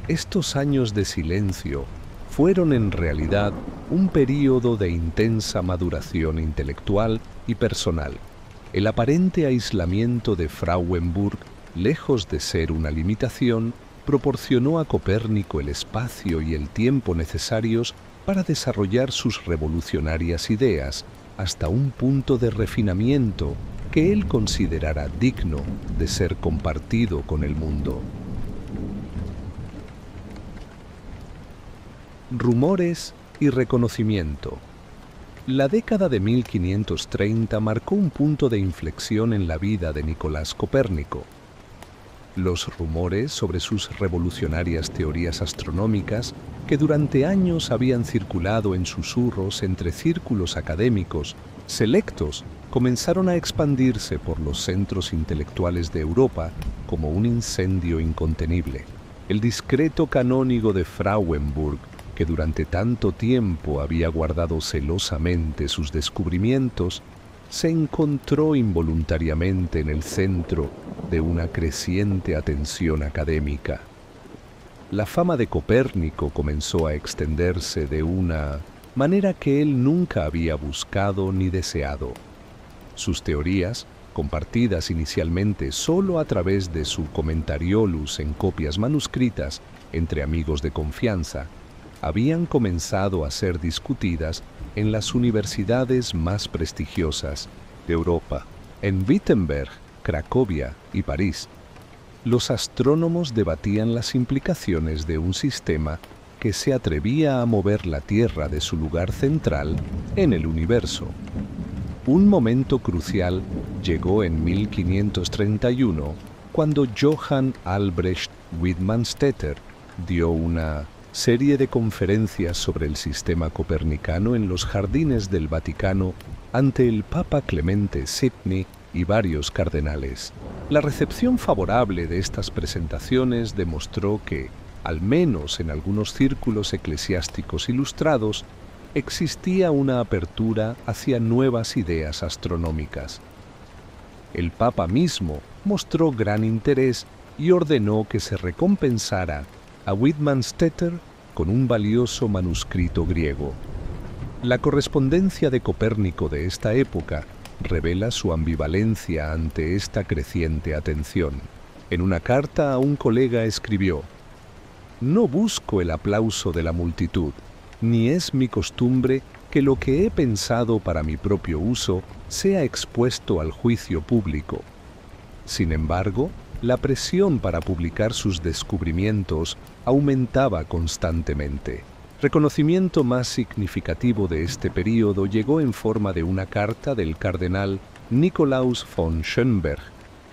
Estos años de silencio fueron en realidad un período de intensa maduración intelectual y personal. El aparente aislamiento de Frauenburg, lejos de ser una limitación, proporcionó a Copérnico el espacio y el tiempo necesarios para desarrollar sus revolucionarias ideas hasta un punto de refinamiento que él considerara digno de ser compartido con el mundo. Rumores y reconocimiento. La década de 1530 marcó un punto de inflexión en la vida de Nicolás Copérnico. Los rumores sobre sus revolucionarias teorías astronómicas, que durante años habían circulado en susurros entre círculos académicos selectos, comenzaron a expandirse por los centros intelectuales de Europa como un incendio incontenible. El discreto canónigo de Frauenburg, que durante tanto tiempo había guardado celosamente sus descubrimientos, se encontró involuntariamente en el centro de una creciente atención académica. La fama de Copérnico comenzó a extenderse de una manera que él nunca había buscado ni deseado. Sus teorías, compartidas inicialmente solo a través de su Commentariolus en copias manuscritas entre amigos de confianza, habían comenzado a ser discutidas en las universidades más prestigiosas de Europa, en Wittenberg, Cracovia y París. Los astrónomos debatían las implicaciones de un sistema que se atrevía a mover la Tierra de su lugar central en el universo. Un momento crucial llegó en 1531, cuando Johann Albrecht Widmanstätter dio una serie de conferencias sobre el sistema copernicano en los jardines del Vaticano ante el Papa Clemente VII y varios cardenales. La recepción favorable de estas presentaciones demostró que, al menos en algunos círculos eclesiásticos ilustrados, existía una apertura hacia nuevas ideas astronómicas. El Papa mismo mostró gran interés y ordenó que se recompensara a Widmanstätter con un valioso manuscrito griego. La correspondencia de Copérnico de esta época revela su ambivalencia ante esta creciente atención. En una carta a un colega escribió: «No busco el aplauso de la multitud, ni es mi costumbre que lo que he pensado para mi propio uso sea expuesto al juicio público. Sin embargo, la presión para publicar sus descubrimientos aumentaba constantemente. Reconocimiento más significativo de este período llegó en forma de una carta del cardenal Nikolaus von Schönberg,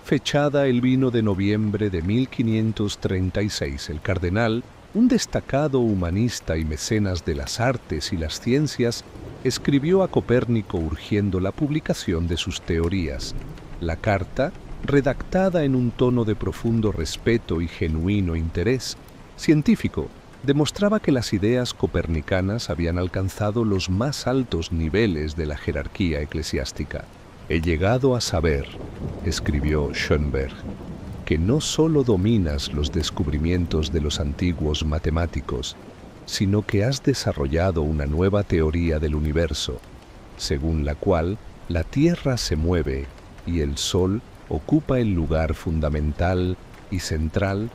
fechada el 1 de noviembre de 1536. El cardenal, un destacado humanista y mecenas de las artes y las ciencias, escribió a Copérnico urgiendo la publicación de sus teorías. La carta, redactada en un tono de profundo respeto y genuino interés científico, demostraba que las ideas copernicanas habían alcanzado los más altos niveles de la jerarquía eclesiástica. «He llegado a saber», escribió Schönberg, «que no solo dominas los descubrimientos de los antiguos matemáticos, sino que has desarrollado una nueva teoría del universo, según la cual la Tierra se mueve y el Sol ocupa el lugar fundamental y central».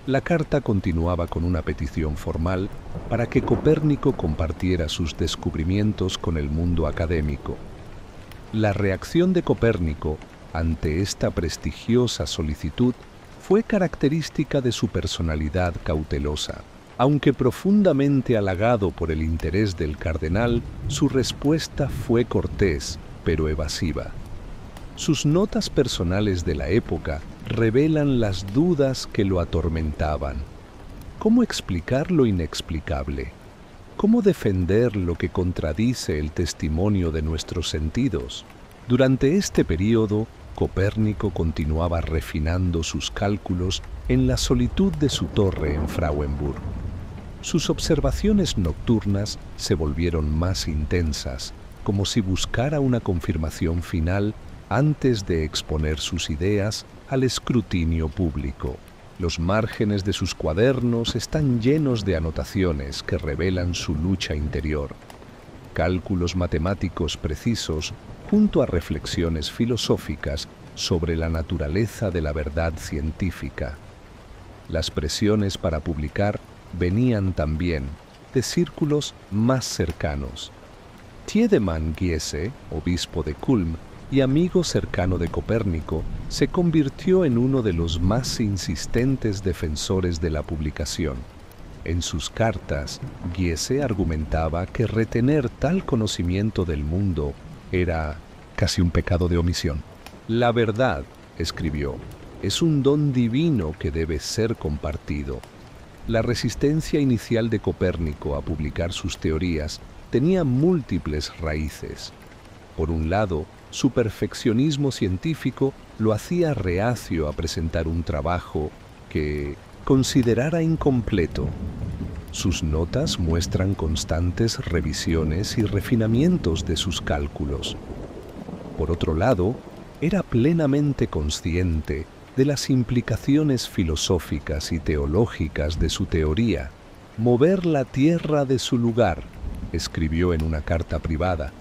La carta continuaba con una petición formal para que Copérnico compartiera sus descubrimientos con el mundo académico. La reacción de Copérnico ante esta prestigiosa solicitud fue característica de su personalidad cautelosa. Aunque profundamente halagado por el interés del cardenal, su respuesta fue cortés, pero evasiva. Sus notas personales de la época revelan las dudas que lo atormentaban. ¿Cómo explicar lo inexplicable? ¿Cómo defender lo que contradice el testimonio de nuestros sentidos? Durante este período, Copérnico continuaba refinando sus cálculos en la solitud de su torre en Frauenburg. Sus observaciones nocturnas se volvieron más intensas, como si buscara una confirmación final antes de exponer sus ideas al escrutinio público. Los márgenes de sus cuadernos están llenos de anotaciones que revelan su lucha interior. Cálculos matemáticos precisos junto a reflexiones filosóficas sobre la naturaleza de la verdad científica. Las presiones para publicar venían también de círculos más cercanos. Tiedemann Giese, obispo de Kulm y amigo cercano de Copérnico, se convirtió en uno de los más insistentes defensores de la publicación. En sus cartas, Giese argumentaba que retener tal conocimiento del mundo era casi un pecado de omisión. «La verdad», escribió, «es un don divino que debe ser compartido». La resistencia inicial de Copérnico a publicar sus teorías tenía múltiples raíces. Por un lado, su perfeccionismo científico lo hacía reacio a presentar un trabajo que considerara incompleto. Sus notas muestran constantes revisiones y refinamientos de sus cálculos. Por otro lado, era plenamente consciente de las implicaciones filosóficas y teológicas de su teoría. «Mover la Tierra de su lugar», escribió en una carta privada,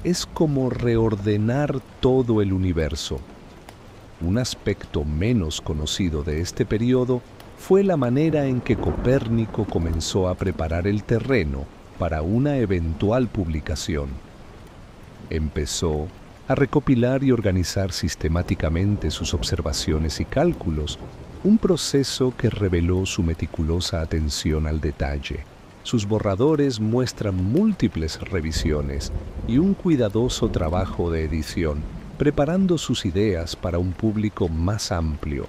«es como reordenar todo el universo». Un aspecto menos conocido de este periodo fue la manera en que Copérnico comenzó a preparar el terreno para una eventual publicación. Empezó a recopilar y organizar sistemáticamente sus observaciones y cálculos, un proceso que reveló su meticulosa atención al detalle. Sus borradores muestran múltiples revisiones y un cuidadoso trabajo de edición, preparando sus ideas para un público más amplio.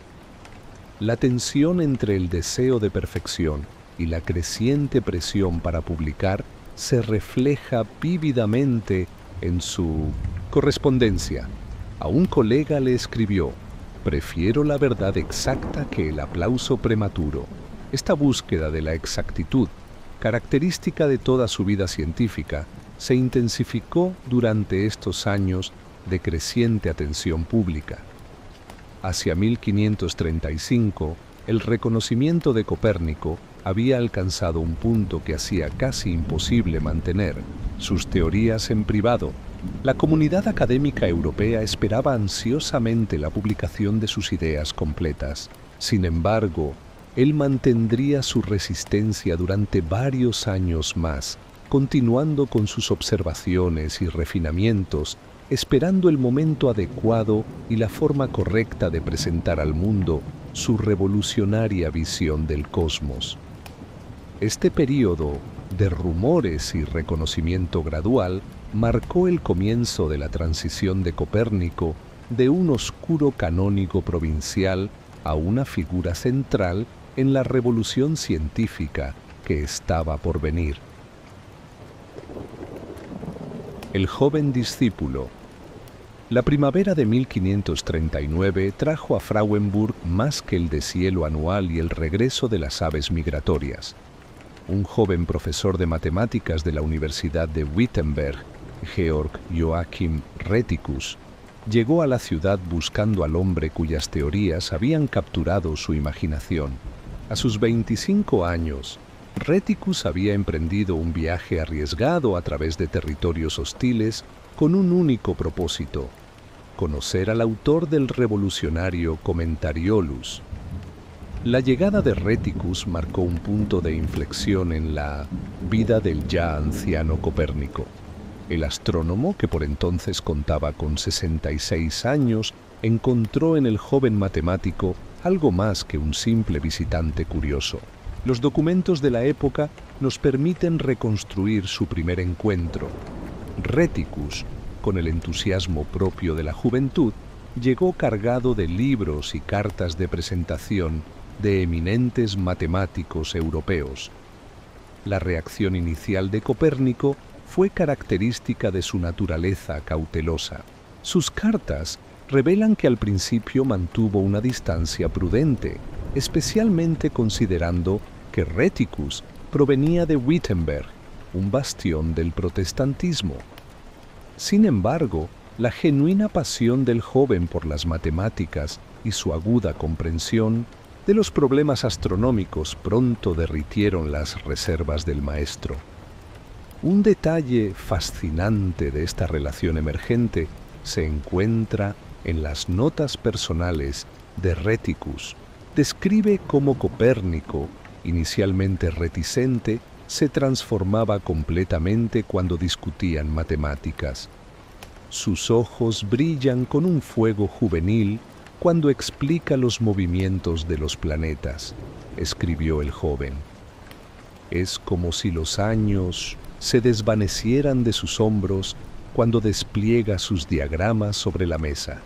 La tensión entre el deseo de perfección y la creciente presión para publicar se refleja vívidamente en su correspondencia. A un colega le escribió: «Prefiero la verdad exacta que el aplauso prematuro». Esta búsqueda de la exactitud, característica de toda su vida científica, se intensificó durante estos años de creciente atención pública. Hacia 1535, el reconocimiento de Copérnico había alcanzado un punto que hacía casi imposible mantener sus teorías en privado. La comunidad académica europea esperaba ansiosamente la publicación de sus ideas completas. Sin embargo, él mantendría su resistencia durante varios años más, continuando con sus observaciones y refinamientos, esperando el momento adecuado y la forma correcta de presentar al mundo su revolucionaria visión del cosmos. Este período de rumores y reconocimiento gradual marcó el comienzo de la transición de Copérnico de un oscuro canónigo provincial a una figura central en la revolución científica que estaba por venir. El joven discípulo. La primavera de 1539 trajo a Frauenburg más que el deshielo anual y el regreso de las aves migratorias. Un joven profesor de matemáticas de la Universidad de Wittenberg, Georg Joachim Rheticus, llegó a la ciudad buscando al hombre cuyas teorías habían capturado su imaginación. A sus 25 años, Rheticus había emprendido un viaje arriesgado a través de territorios hostiles con un único propósito: conocer al autor del revolucionario Commentariolus. La llegada de Rheticus marcó un punto de inflexión en la vida del ya anciano Copérnico. El astrónomo, que por entonces contaba con 66 años, encontró en el joven matemático algo más que un simple visitante curioso. Los documentos de la época nos permiten reconstruir su primer encuentro. Rheticus, con el entusiasmo propio de la juventud, llegó cargado de libros y cartas de presentación de eminentes matemáticos europeos. La reacción inicial de Copérnico fue característica de su naturaleza cautelosa. Sus cartas revelan que al principio mantuvo una distancia prudente, especialmente considerando que Rheticus provenía de Wittenberg, un bastión del protestantismo. Sin embargo, la genuina pasión del joven por las matemáticas y su aguda comprensión de los problemas astronómicos pronto derritieron las reservas del maestro. Un detalle fascinante de esta relación emergente se encuentra en las notas personales de Rheticus. Describe cómo Copérnico, inicialmente reticente, se transformaba completamente cuando discutían matemáticas. Sus ojos brillan con un fuego juvenil cuando explica los movimientos de los planetas, escribió el joven. Es como si los años se desvanecieran de sus hombros cuando despliega sus diagramas sobre la mesa.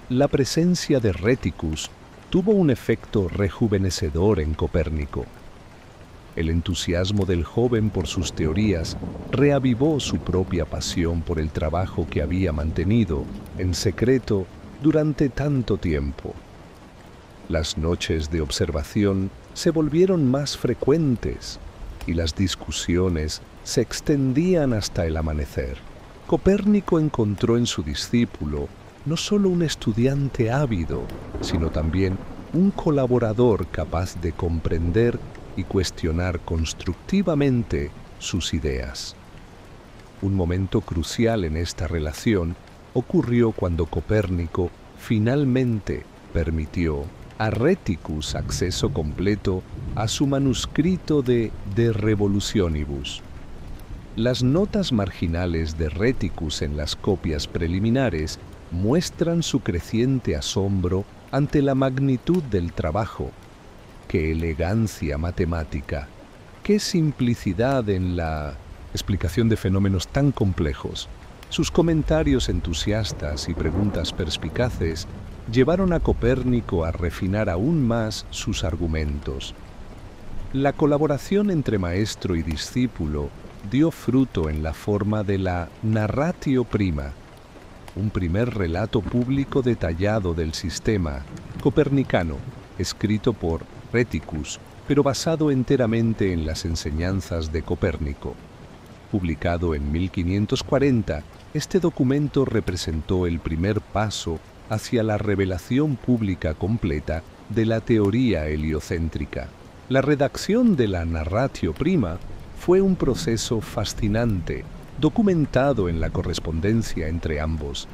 La presencia de Rheticus tuvo un efecto rejuvenecedor en Copérnico. El entusiasmo del joven por sus teorías reavivó su propia pasión por el trabajo que había mantenido en secreto durante tanto tiempo. Las noches de observación se volvieron más frecuentes y las discusiones se extendían hasta el amanecer. Copérnico encontró en su discípulo no solo un estudiante ávido, sino también un colaborador capaz de comprender y cuestionar constructivamente sus ideas. Un momento crucial en esta relación ocurrió cuando Copérnico finalmente permitió a Rheticus acceso completo a su manuscrito de Revolutionibus. Las notas marginales de Rheticus en las copias preliminares muestran su creciente asombro ante la magnitud del trabajo. ¡Qué elegancia matemática! ¡Qué simplicidad en la explicación de fenómenos tan complejos! Sus comentarios entusiastas y preguntas perspicaces llevaron a Copérnico a refinar aún más sus argumentos. La colaboración entre maestro y discípulo dio fruto en la forma de la Narratio Prima, un primer relato público detallado del sistema copernicano, escrito por Rheticus, pero basado enteramente en las enseñanzas de Copérnico. Publicado en 1540, este documento representó el primer paso hacia la revelación pública completa de la teoría heliocéntrica. La redacción de la Narratio Prima fue un proceso fascinante, documentado en la correspondencia entre ambos.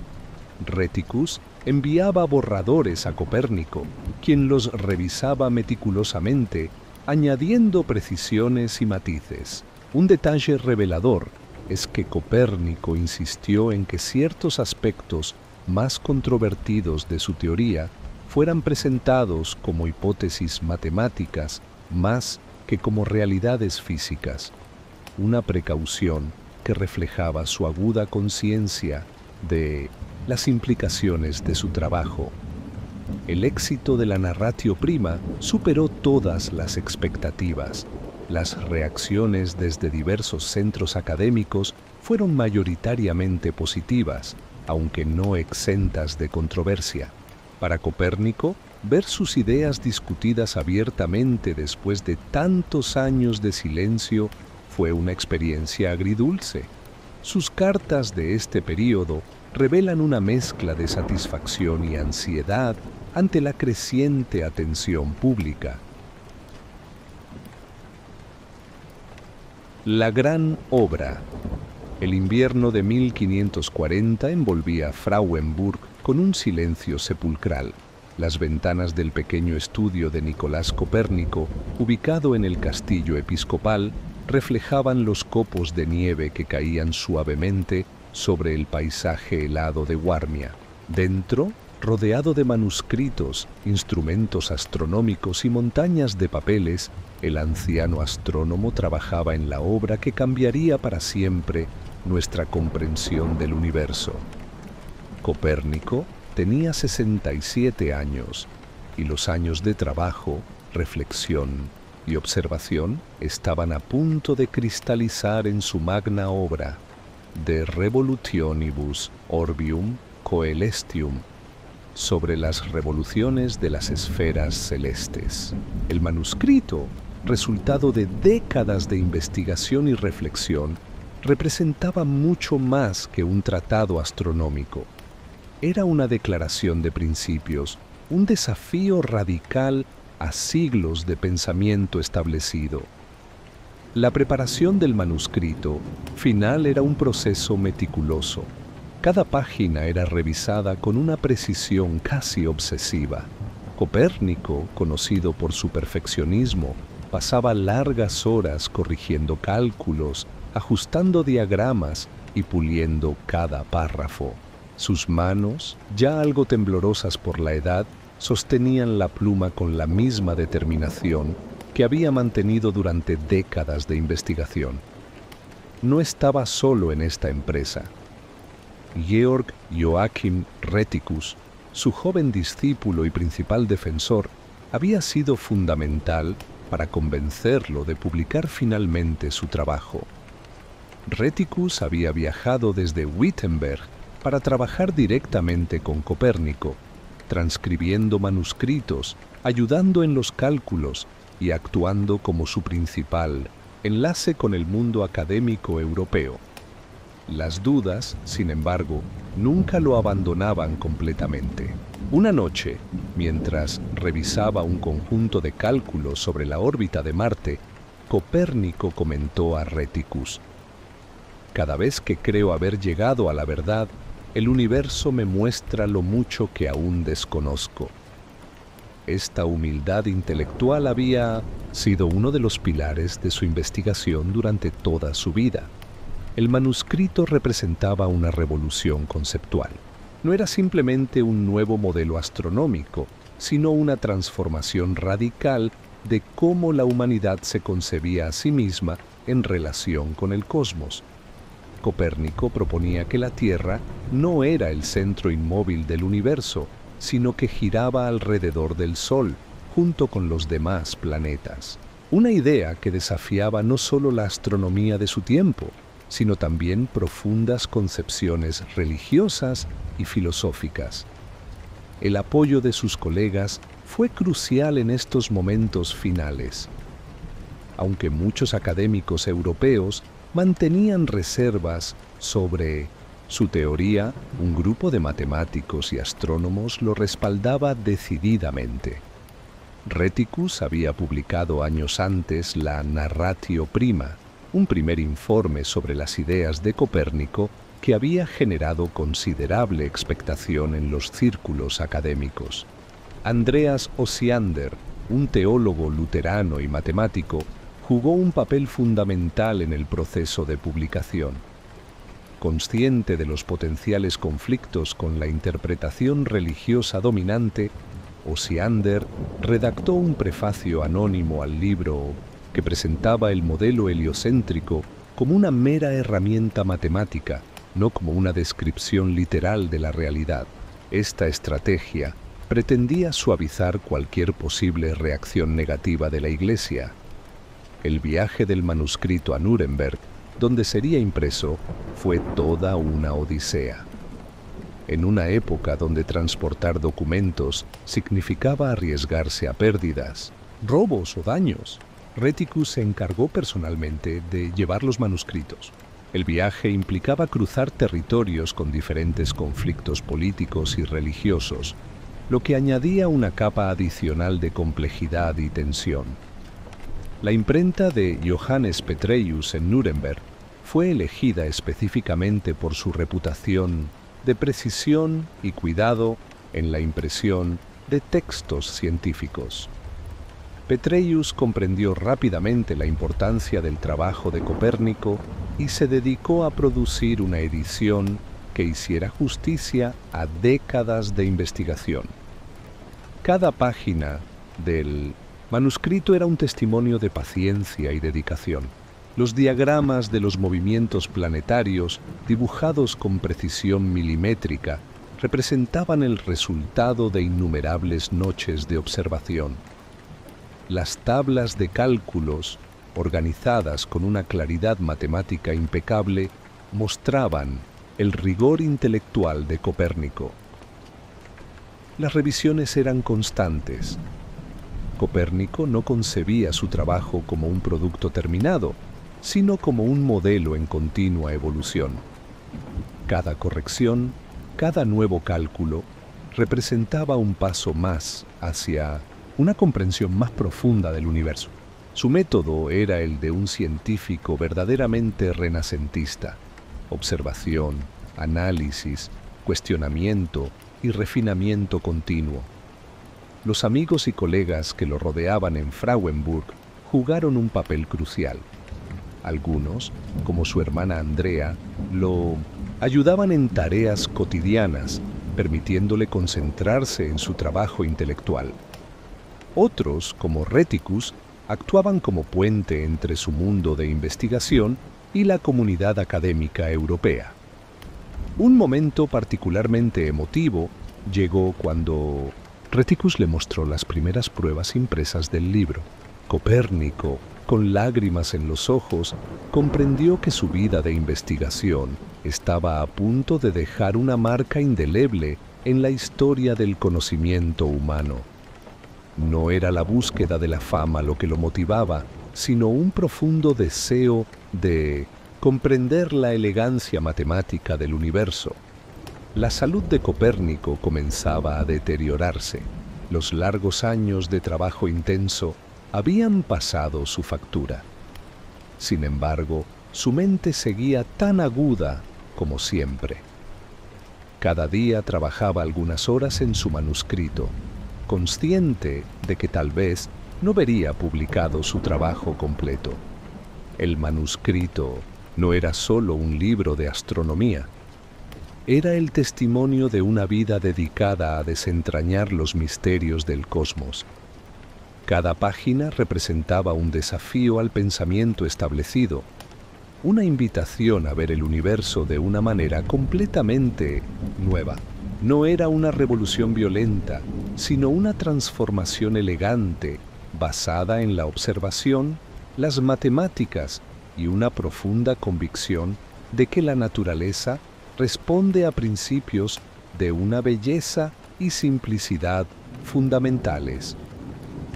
Rheticus enviaba borradores a Copérnico, quien los revisaba meticulosamente, añadiendo precisiones y matices. Un detalle revelador es que Copérnico insistió en que ciertos aspectos más controvertidos de su teoría fueran presentados como hipótesis matemáticas más que como realidades físicas, una precaución que reflejaba su aguda conciencia de las implicaciones de su trabajo. El éxito de la Narratio Prima superó todas las expectativas. Las reacciones desde diversos centros académicos fueron mayoritariamente positivas, aunque no exentas de controversia. Para Copérnico, ver sus ideas discutidas abiertamente después de tantos años de silencio fue una experiencia agridulce. Sus cartas de este período revelan una mezcla de satisfacción y ansiedad ante la creciente atención pública. La gran obra. El invierno de 1540 envolvía Frauenburg con un silencio sepulcral. Las ventanas del pequeño estudio de Nicolás Copérnico, ubicado en el castillo episcopal, reflejaban los copos de nieve que caían suavemente sobre el paisaje helado de Warmia. Dentro, rodeado de manuscritos, instrumentos astronómicos y montañas de papeles, el anciano astrónomo trabajaba en la obra que cambiaría para siempre nuestra comprensión del universo. Copérnico tenía 67 años y los años de trabajo, reflexión y observación estaban a punto de cristalizar en su magna obra De Revolutionibus Orbium Coelestium, sobre las revoluciones de las esferas celestes. El manuscrito, resultado de décadas de investigación y reflexión, representaba mucho más que un tratado astronómico. Era una declaración de principios, un desafío radical a siglos de pensamiento establecido. La preparación del manuscrito final era un proceso meticuloso. Cada página era revisada con una precisión casi obsesiva. Copérnico, conocido por su perfeccionismo, pasaba largas horas corrigiendo cálculos, ajustando diagramas y puliendo cada párrafo. Sus manos, ya algo temblorosas por la edad, sostenían la pluma con la misma determinación que había mantenido durante décadas de investigación. No estaba solo en esta empresa. Georg Joachim Rheticus, su joven discípulo y principal defensor, había sido fundamental para convencerlo de publicar finalmente su trabajo. Rheticus había viajado desde Wittenberg para trabajar directamente con Copérnico, transcribiendo manuscritos, ayudando en los cálculos y actuando como su principal enlace con el mundo académico europeo. Las dudas, sin embargo, nunca lo abandonaban completamente. Una noche, mientras revisaba un conjunto de cálculos sobre la órbita de Marte, Copérnico comentó a Rheticus: «Cada vez que creo haber llegado a la verdad, el universo me muestra lo mucho que aún desconozco». Esta humildad intelectual había sido uno de los pilares de su investigación durante toda su vida. El manuscrito representaba una revolución conceptual. No era simplemente un nuevo modelo astronómico, sino una transformación radical de cómo la humanidad se concebía a sí misma en relación con el cosmos. Copérnico proponía que la Tierra no era el centro inmóvil del universo, sino que giraba alrededor del Sol, junto con los demás planetas. Una idea que desafiaba no solo la astronomía de su tiempo, sino también profundas concepciones religiosas y filosóficas. El apoyo de sus colegas fue crucial en estos momentos finales. Aunque muchos académicos europeos mantenían reservas sobre su teoría, un grupo de matemáticos y astrónomos lo respaldaba decididamente. Rheticus había publicado años antes la Narratio Prima, un primer informe sobre las ideas de Copérnico que había generado considerable expectación en los círculos académicos. Andreas Osiander, un teólogo luterano y matemático, jugó un papel fundamental en el proceso de publicación. Consciente de los potenciales conflictos con la interpretación religiosa dominante, Osiander redactó un prefacio anónimo al libro que presentaba el modelo heliocéntrico como una mera herramienta matemática, no como una descripción literal de la realidad. Esta estrategia pretendía suavizar cualquier posible reacción negativa de la Iglesia. El viaje del manuscrito a Nuremberg, donde sería impreso, fue toda una odisea. En una época donde transportar documentos significaba arriesgarse a pérdidas, robos o daños, Rheticus se encargó personalmente de llevar los manuscritos. El viaje implicaba cruzar territorios con diferentes conflictos políticos y religiosos, lo que añadía una capa adicional de complejidad y tensión. La imprenta de Johannes Petreius en Nuremberg fue elegida específicamente por su reputación de precisión y cuidado en la impresión de textos científicos. Petreius comprendió rápidamente la importancia del trabajo de Copérnico y se dedicó a producir una edición que hiciera justicia a décadas de investigación. Cada página del manuscrito era un testimonio de paciencia y dedicación. Los diagramas de los movimientos planetarios, dibujados con precisión milimétrica, representaban el resultado de innumerables noches de observación. Las tablas de cálculos, organizadas con una claridad matemática impecable, mostraban el rigor intelectual de Copérnico. Las revisiones eran constantes. Copérnico no concebía su trabajo como un producto terminado, sino como un modelo en continua evolución. Cada corrección, cada nuevo cálculo, representaba un paso más hacia una comprensión más profunda del universo. Su método era el de un científico verdaderamente renacentista: observación, análisis, cuestionamiento y refinamiento continuo. Los amigos y colegas que lo rodeaban en Frauenburg jugaron un papel crucial. Algunos, como su hermana Andrea, lo ayudaban en tareas cotidianas, permitiéndole concentrarse en su trabajo intelectual. Otros, como Rheticus, actuaban como puente entre su mundo de investigación y la comunidad académica europea. Un momento particularmente emotivo llegó cuando Rheticus le mostró las primeras pruebas impresas del libro. Copérnico, con lágrimas en los ojos, comprendió que su vida de investigación estaba a punto de dejar una marca indeleble en la historia del conocimiento humano. No era la búsqueda de la fama lo que lo motivaba, sino un profundo deseo de comprender la elegancia matemática del universo. La salud de Copérnico comenzaba a deteriorarse. Los largos años de trabajo intenso habían pasado su factura. Sin embargo, su mente seguía tan aguda como siempre. Cada día trabajaba algunas horas en su manuscrito, consciente de que tal vez no vería publicado su trabajo completo. El manuscrito no era solo un libro de astronomía, era el testimonio de una vida dedicada a desentrañar los misterios del cosmos. Cada página representaba un desafío al pensamiento establecido, una invitación a ver el universo de una manera completamente nueva. No era una revolución violenta, sino una transformación elegante basada en la observación, las matemáticas y una profunda convicción de que la naturaleza responde a principios de una belleza y simplicidad fundamentales.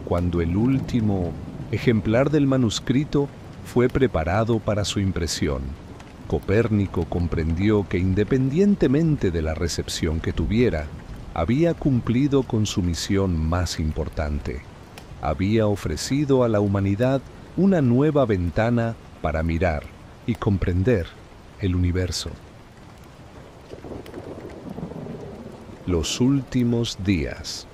Cuando el último ejemplar del manuscrito fue preparado para su impresión, Copérnico comprendió que independientemente de la recepción que tuviera, había cumplido con su misión más importante. Había ofrecido a la humanidad una nueva ventana para mirar y comprender el universo. Los últimos días.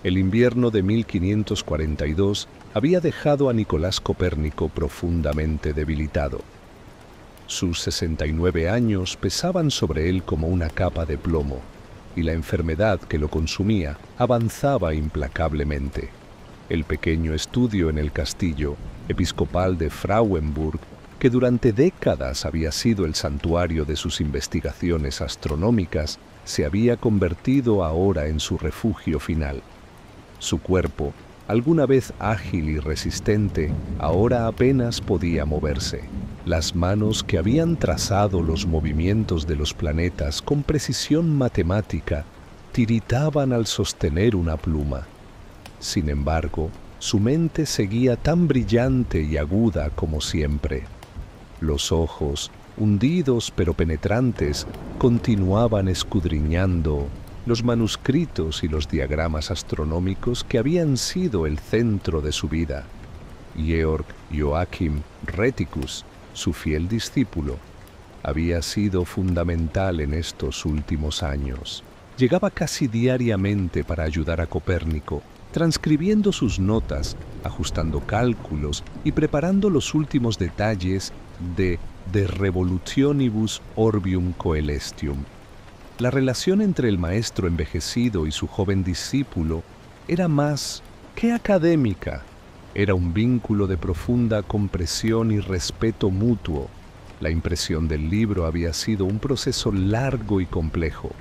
El invierno de 1542 había dejado a Nicolás Copérnico profundamente debilitado. Sus 69 años pesaban sobre él como una capa de plomo, y la enfermedad que lo consumía avanzaba implacablemente. El pequeño estudio en el castillo episcopal de Frauenburg, que durante décadas había sido el santuario de sus investigaciones astronómicas, se había convertido ahora en su refugio final. Su cuerpo, alguna vez ágil y resistente, ahora apenas podía moverse. Las manos que habían trazado los movimientos de los planetas con precisión matemática tiritaban al sostener una pluma. Sin embargo, su mente seguía tan brillante y aguda como siempre. Los ojos, hundidos pero penetrantes, continuaban escudriñando los manuscritos y los diagramas astronómicos que habían sido el centro de su vida. Georg Joachim Rheticus, su fiel discípulo, había sido fundamental en estos últimos años. Llegaba casi diariamente para ayudar a Copérnico, transcribiendo sus notas, ajustando cálculos y preparando los últimos detalles de Revolutionibus Orbium Coelestium. La relación entre el maestro envejecido y su joven discípulo era más que académica. Era un vínculo de profunda compresión y respeto mutuo. La impresión del libro había sido un proceso largo y complejo.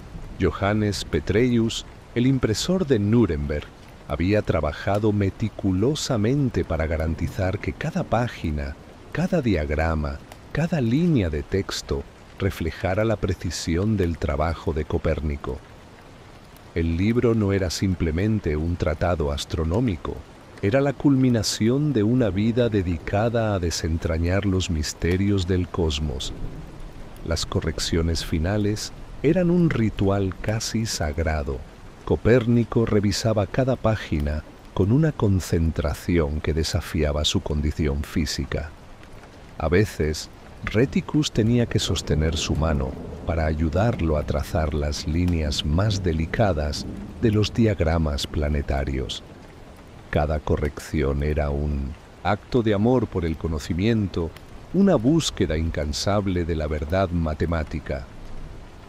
Johannes Petreius, el impresor de Nuremberg, había trabajado meticulosamente para garantizar que cada página, cada diagrama, cada línea de texto reflejara la precisión del trabajo de Copérnico. El libro no era simplemente un tratado astronómico, era la culminación de una vida dedicada a desentrañar los misterios del cosmos. Las correcciones finales eran un ritual casi sagrado. Copérnico revisaba cada página con una concentración que desafiaba su condición física. A veces, Rheticus tenía que sostener su mano para ayudarlo a trazar las líneas más delicadas de los diagramas planetarios. Cada corrección era un acto de amor por el conocimiento, una búsqueda incansable de la verdad matemática.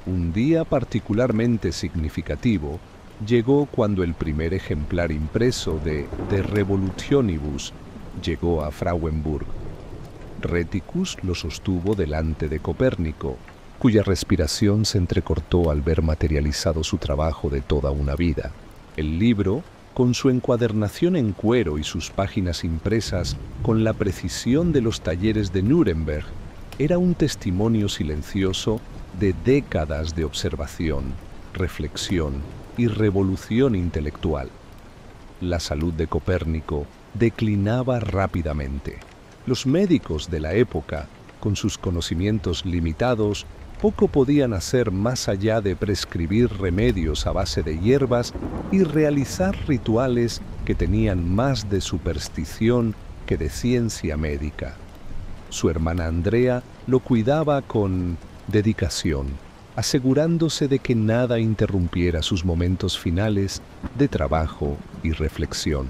Un día particularmente significativo llegó cuando el primer ejemplar impreso de Revolutionibus llegó a Frauenburg. Rheticus lo sostuvo delante de Copérnico, cuya respiración se entrecortó al ver materializado su trabajo de toda una vida. El libro, con su encuadernación en cuero y sus páginas impresas con la precisión de los talleres de Nuremberg, era un testimonio silencioso de décadas de observación, reflexión y revolución intelectual. La salud de Copérnico declinaba rápidamente. Los médicos de la época, con sus conocimientos limitados, poco podían hacer más allá de prescribir remedios a base de hierbas y realizar rituales que tenían más de superstición que de ciencia médica. Su hermana Andrea lo cuidaba con dedicación, asegurándose de que nada interrumpiera sus momentos finales de trabajo y reflexión.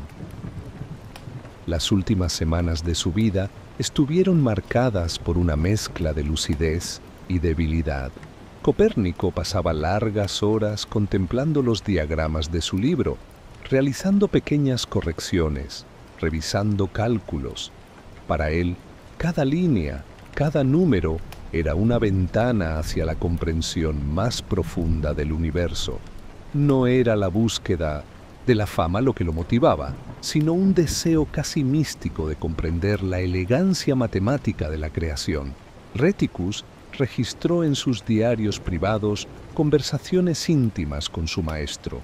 Las últimas semanas de su vida estuvieron marcadas por una mezcla de lucidez y debilidad. Copérnico pasaba largas horas contemplando los diagramas de su libro, realizando pequeñas correcciones, revisando cálculos. Para él, cada línea, cada número era una ventana hacia la comprensión más profunda del universo. No era la búsqueda de la fama lo que lo motivaba, sino un deseo casi místico de comprender la elegancia matemática de la creación. Rheticus registró en sus diarios privados conversaciones íntimas con su maestro.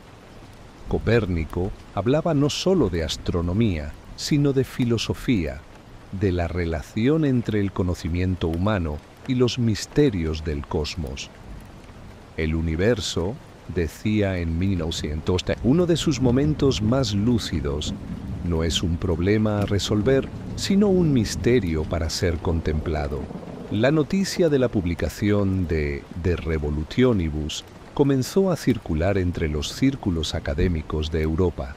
Copérnico hablaba no solo de astronomía, sino de filosofía, de la relación entre el conocimiento humano y los misterios del cosmos. El universo, decía en 1900, uno de sus momentos más lúcidos, no es un problema a resolver, sino un misterio para ser contemplado. La noticia de la publicación de Revolutionibus comenzó a circular entre los círculos académicos de Europa.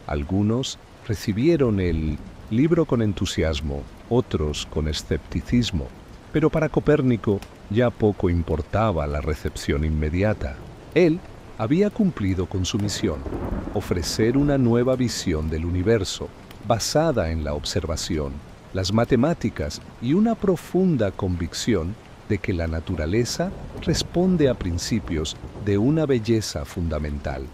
Algunos recibieron el libro con entusiasmo, otros con escepticismo, pero para Copérnico ya poco importaba la recepción inmediata. Él había cumplido con su misión, ofrecer una nueva visión del universo, basada en la observación, las matemáticas y una profunda convicción de que la naturaleza responde a principios de una belleza fundamental.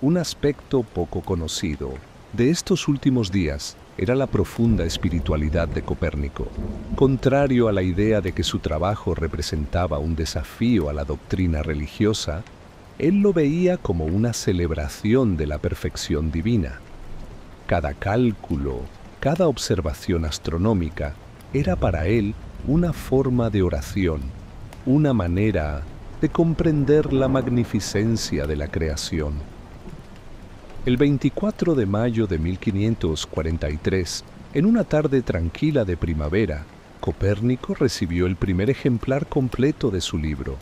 Un aspecto poco conocido de estos últimos días era la profunda espiritualidad de Copérnico. Contrario a la idea de que su trabajo representaba un desafío a la doctrina religiosa, él lo veía como una celebración de la perfección divina. Cada cálculo, cada observación astronómica era para él una forma de oración, una manera de comprender la magnificencia de la creación. El 24 de mayo de 1543, en una tarde tranquila de primavera, Copérnico recibió el primer ejemplar completo de su libro.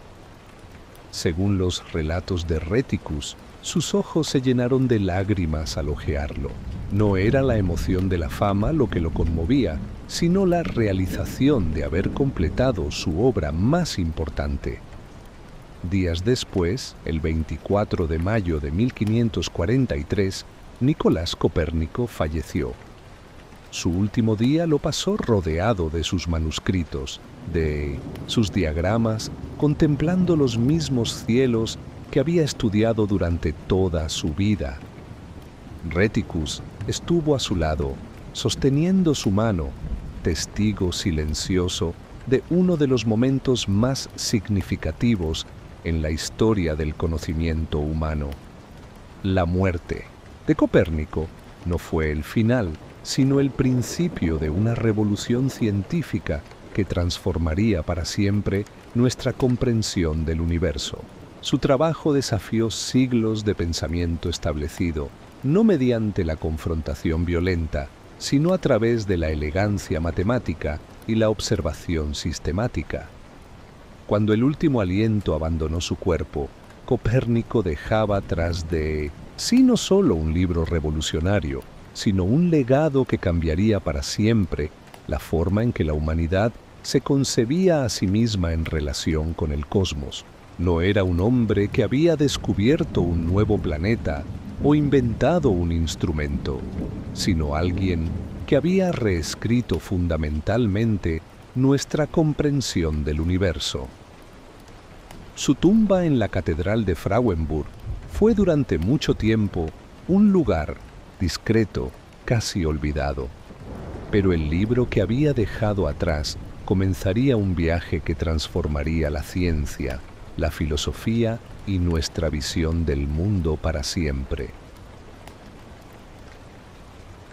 Según los relatos de Rheticus, sus ojos se llenaron de lágrimas al hojearlo. No era la emoción de la fama lo que lo conmovía, sino la realización de haber completado su obra más importante. Días después, el 24 de mayo de 1543, Nicolás Copérnico falleció. Su último día lo pasó rodeado de sus manuscritos, de sus diagramas, contemplando los mismos cielos que había estudiado durante toda su vida. Rheticus estuvo a su lado, sosteniendo su mano, testigo silencioso de uno de los momentos más significativos en la historia del conocimiento humano. La muerte de Copérnico no fue el final, sino el principio de una revolución científica que transformaría para siempre nuestra comprensión del universo. Su trabajo desafió siglos de pensamiento establecido, no mediante la confrontación violenta, sino a través de la elegancia matemática y la observación sistemática. Cuando el último aliento abandonó su cuerpo, Copérnico dejaba tras de sí no solo un libro revolucionario, sino un legado que cambiaría para siempre la forma en que la humanidad se concebía a sí misma en relación con el cosmos. No era un hombre que había descubierto un nuevo planeta o inventado un instrumento, sino alguien que había reescrito fundamentalmente nuestra comprensión del universo. Su tumba en la Catedral de Frauenburg fue durante mucho tiempo un lugar discreto, casi olvidado. Pero el libro que había dejado atrás comenzaría un viaje que transformaría la ciencia, la filosofía y nuestra visión del mundo para siempre.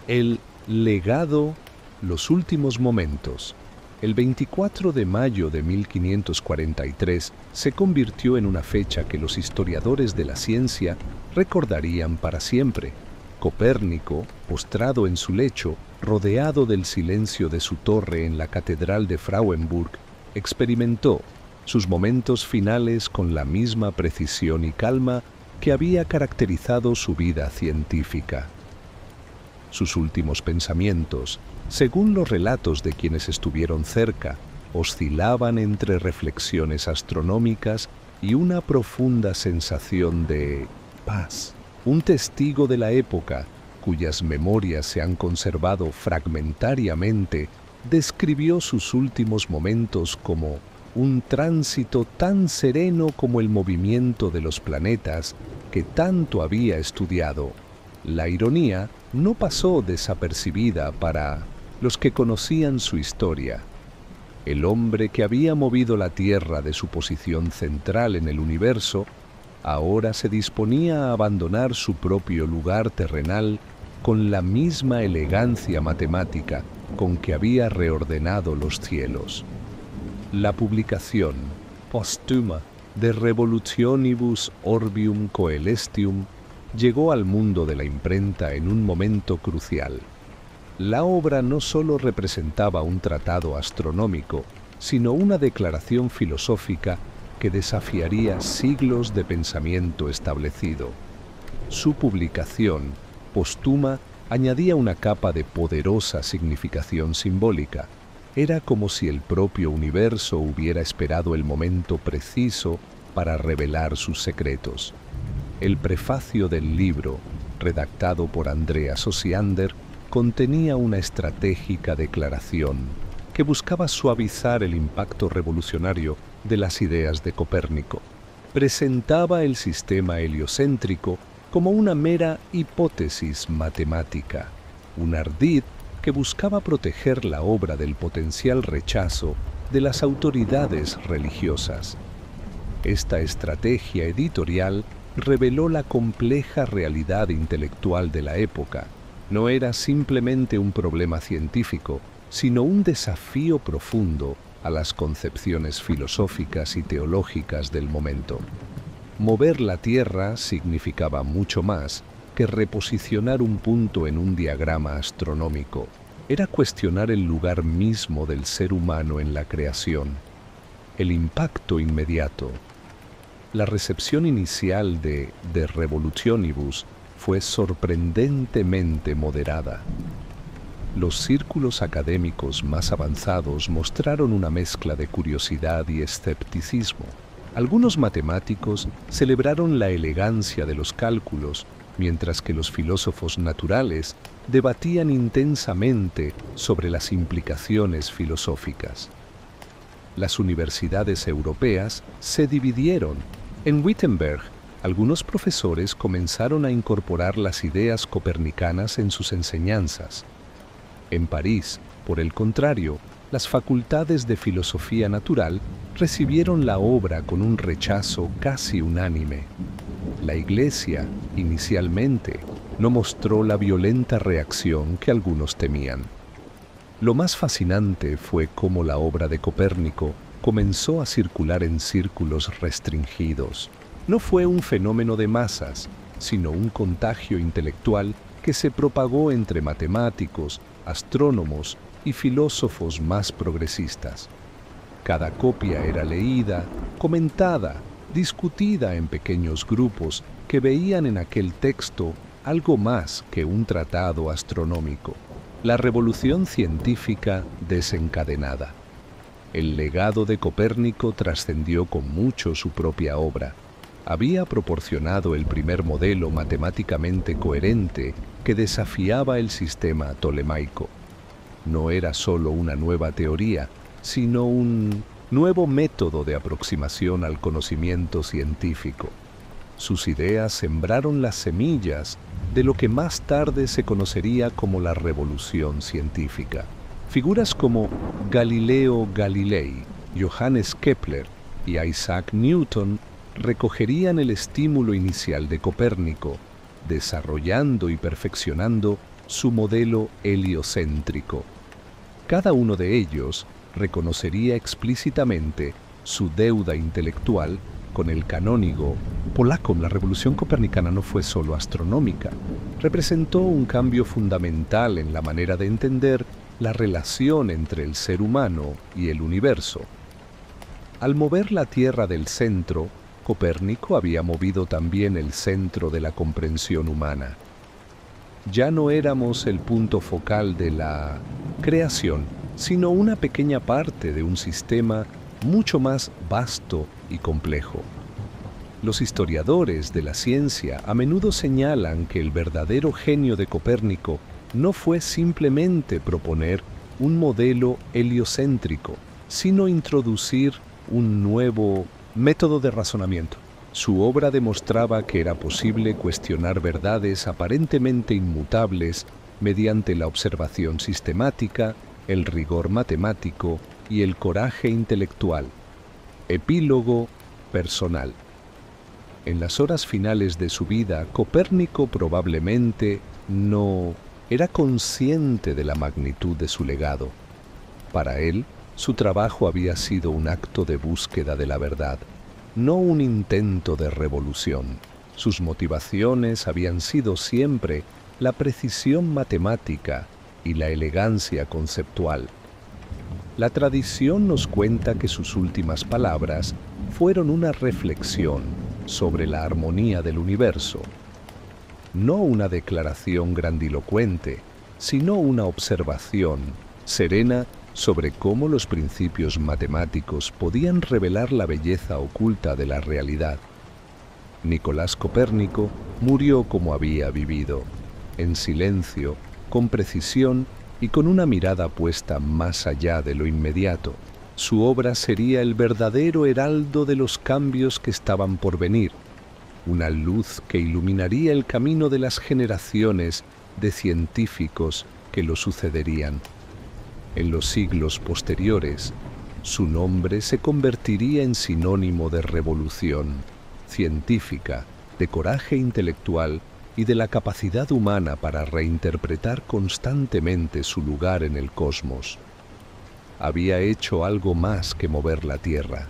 El legado, los últimos momentos. El 24 de mayo de 1543 se convirtió en una fecha que los historiadores de la ciencia recordarían para siempre. Copérnico, postrado en su lecho, rodeado del silencio de su torre en la Catedral de Frauenburg, experimentó sus momentos finales con la misma precisión y calma que había caracterizado su vida científica. Sus últimos pensamientos, según los relatos de quienes estuvieron cerca, oscilaban entre reflexiones astronómicas y una profunda sensación de paz. Un testigo de la época, cuyas memorias se han conservado fragmentariamente, describió sus últimos momentos como un tránsito tan sereno como el movimiento de los planetas que tanto había estudiado, la ironía no pasó desapercibida para los que conocían su historia. El hombre que había movido la Tierra de su posición central en el universo, ahora se disponía a abandonar su propio lugar terrenal con la misma elegancia matemática con que había reordenado los cielos. La publicación póstuma de Revolutionibus Orbium Coelestium llegó al mundo de la imprenta en un momento crucial. La obra no solo representaba un tratado astronómico, sino una declaración filosófica que desafiaría siglos de pensamiento establecido. Su publicación póstuma añadía una capa de poderosa significación simbólica. Era como si el propio universo hubiera esperado el momento preciso para revelar sus secretos. El prefacio del libro, redactado por Andreas Osiander, contenía una estratégica declaración que buscaba suavizar el impacto revolucionario de las ideas de Copérnico. Presentaba el sistema heliocéntrico como una mera hipótesis matemática, un ardid que buscaba proteger la obra del potencial rechazo de las autoridades religiosas. Esta estrategia editorial reveló la compleja realidad intelectual de la época. No era simplemente un problema científico, sino un desafío profundo a las concepciones filosóficas y teológicas del momento. Mover la Tierra significaba mucho más que reposicionar un punto en un diagrama astronómico. Era cuestionar el lugar mismo del ser humano en la creación. El impacto inmediato. La recepción inicial de Revolutionibus fue sorprendentemente moderada. Los círculos académicos más avanzados mostraron una mezcla de curiosidad y escepticismo. Algunos matemáticos celebraron la elegancia de los cálculos, mientras que los filósofos naturales debatían intensamente sobre las implicaciones filosóficas. Las universidades europeas se dividieron. En Wittenberg, algunos profesores comenzaron a incorporar las ideas copernicanas en sus enseñanzas. En París, por el contrario, las facultades de filosofía natural recibieron la obra con un rechazo casi unánime. La Iglesia, inicialmente, no mostró la violenta reacción que algunos temían. Lo más fascinante fue cómo la obra de Copérnico comenzó a circular en círculos restringidos. No fue un fenómeno de masas, sino un contagio intelectual que se propagó entre matemáticos, astrónomos y filósofos más progresistas. Cada copia era leída, comentada, discutida en pequeños grupos que veían en aquel texto algo más que un tratado astronómico. La revolución científica desencadenada. El legado de Copérnico trascendió con mucho su propia obra. Había proporcionado el primer modelo matemáticamente coherente que desafiaba el sistema tolemaico. No era solo una nueva teoría, sino un nuevo método de aproximación al conocimiento científico. Sus ideas sembraron las semillas de lo que más tarde se conocería como la revolución científica. Figuras como Galileo Galilei, Johannes Kepler y Isaac Newton recogerían el estímulo inicial de Copérnico, desarrollando y perfeccionando su modelo heliocéntrico. Cada uno de ellos reconocería explícitamente su deuda intelectual con el canónigo polaco. La revolución copernicana no fue solo astronómica, representó un cambio fundamental en la manera de entender la relación entre el ser humano y el universo. Al mover la Tierra del centro, Copérnico había movido también el centro de la comprensión humana. Ya no éramos el punto focal de la creación, sino una pequeña parte de un sistema mucho más vasto y complejo. Los historiadores de la ciencia a menudo señalan que el verdadero genio de Copérnico no fue simplemente proponer un modelo heliocéntrico, sino introducir un nuevo método de razonamiento. Su obra demostraba que era posible cuestionar verdades aparentemente inmutables mediante la observación sistemática, el rigor matemático y el coraje intelectual. Epílogo personal. En las horas finales de su vida, Copérnico probablemente no era consciente de la magnitud de su legado. Para él, su trabajo había sido un acto de búsqueda de la verdad, no un intento de revolución. Sus motivaciones habían sido siempre la precisión matemática y la elegancia conceptual. La tradición nos cuenta que sus últimas palabras fueron una reflexión sobre la armonía del universo. No una declaración grandilocuente, sino una observación serena sobre cómo los principios matemáticos podían revelar la belleza oculta de la realidad. Nicolás Copérnico murió como había vivido, en silencio, con precisión y con una mirada puesta más allá de lo inmediato. Su obra sería el verdadero heraldo de los cambios que estaban por venir, una luz que iluminaría el camino de las generaciones de científicos que lo sucederían. En los siglos posteriores, su nombre se convertiría en sinónimo de revolución científica, de coraje intelectual y de la capacidad humana para reinterpretar constantemente su lugar en el cosmos. Había hecho algo más que mover la Tierra.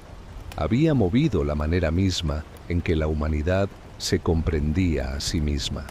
Había movido la manera misma en que la humanidad se comprendía a sí misma.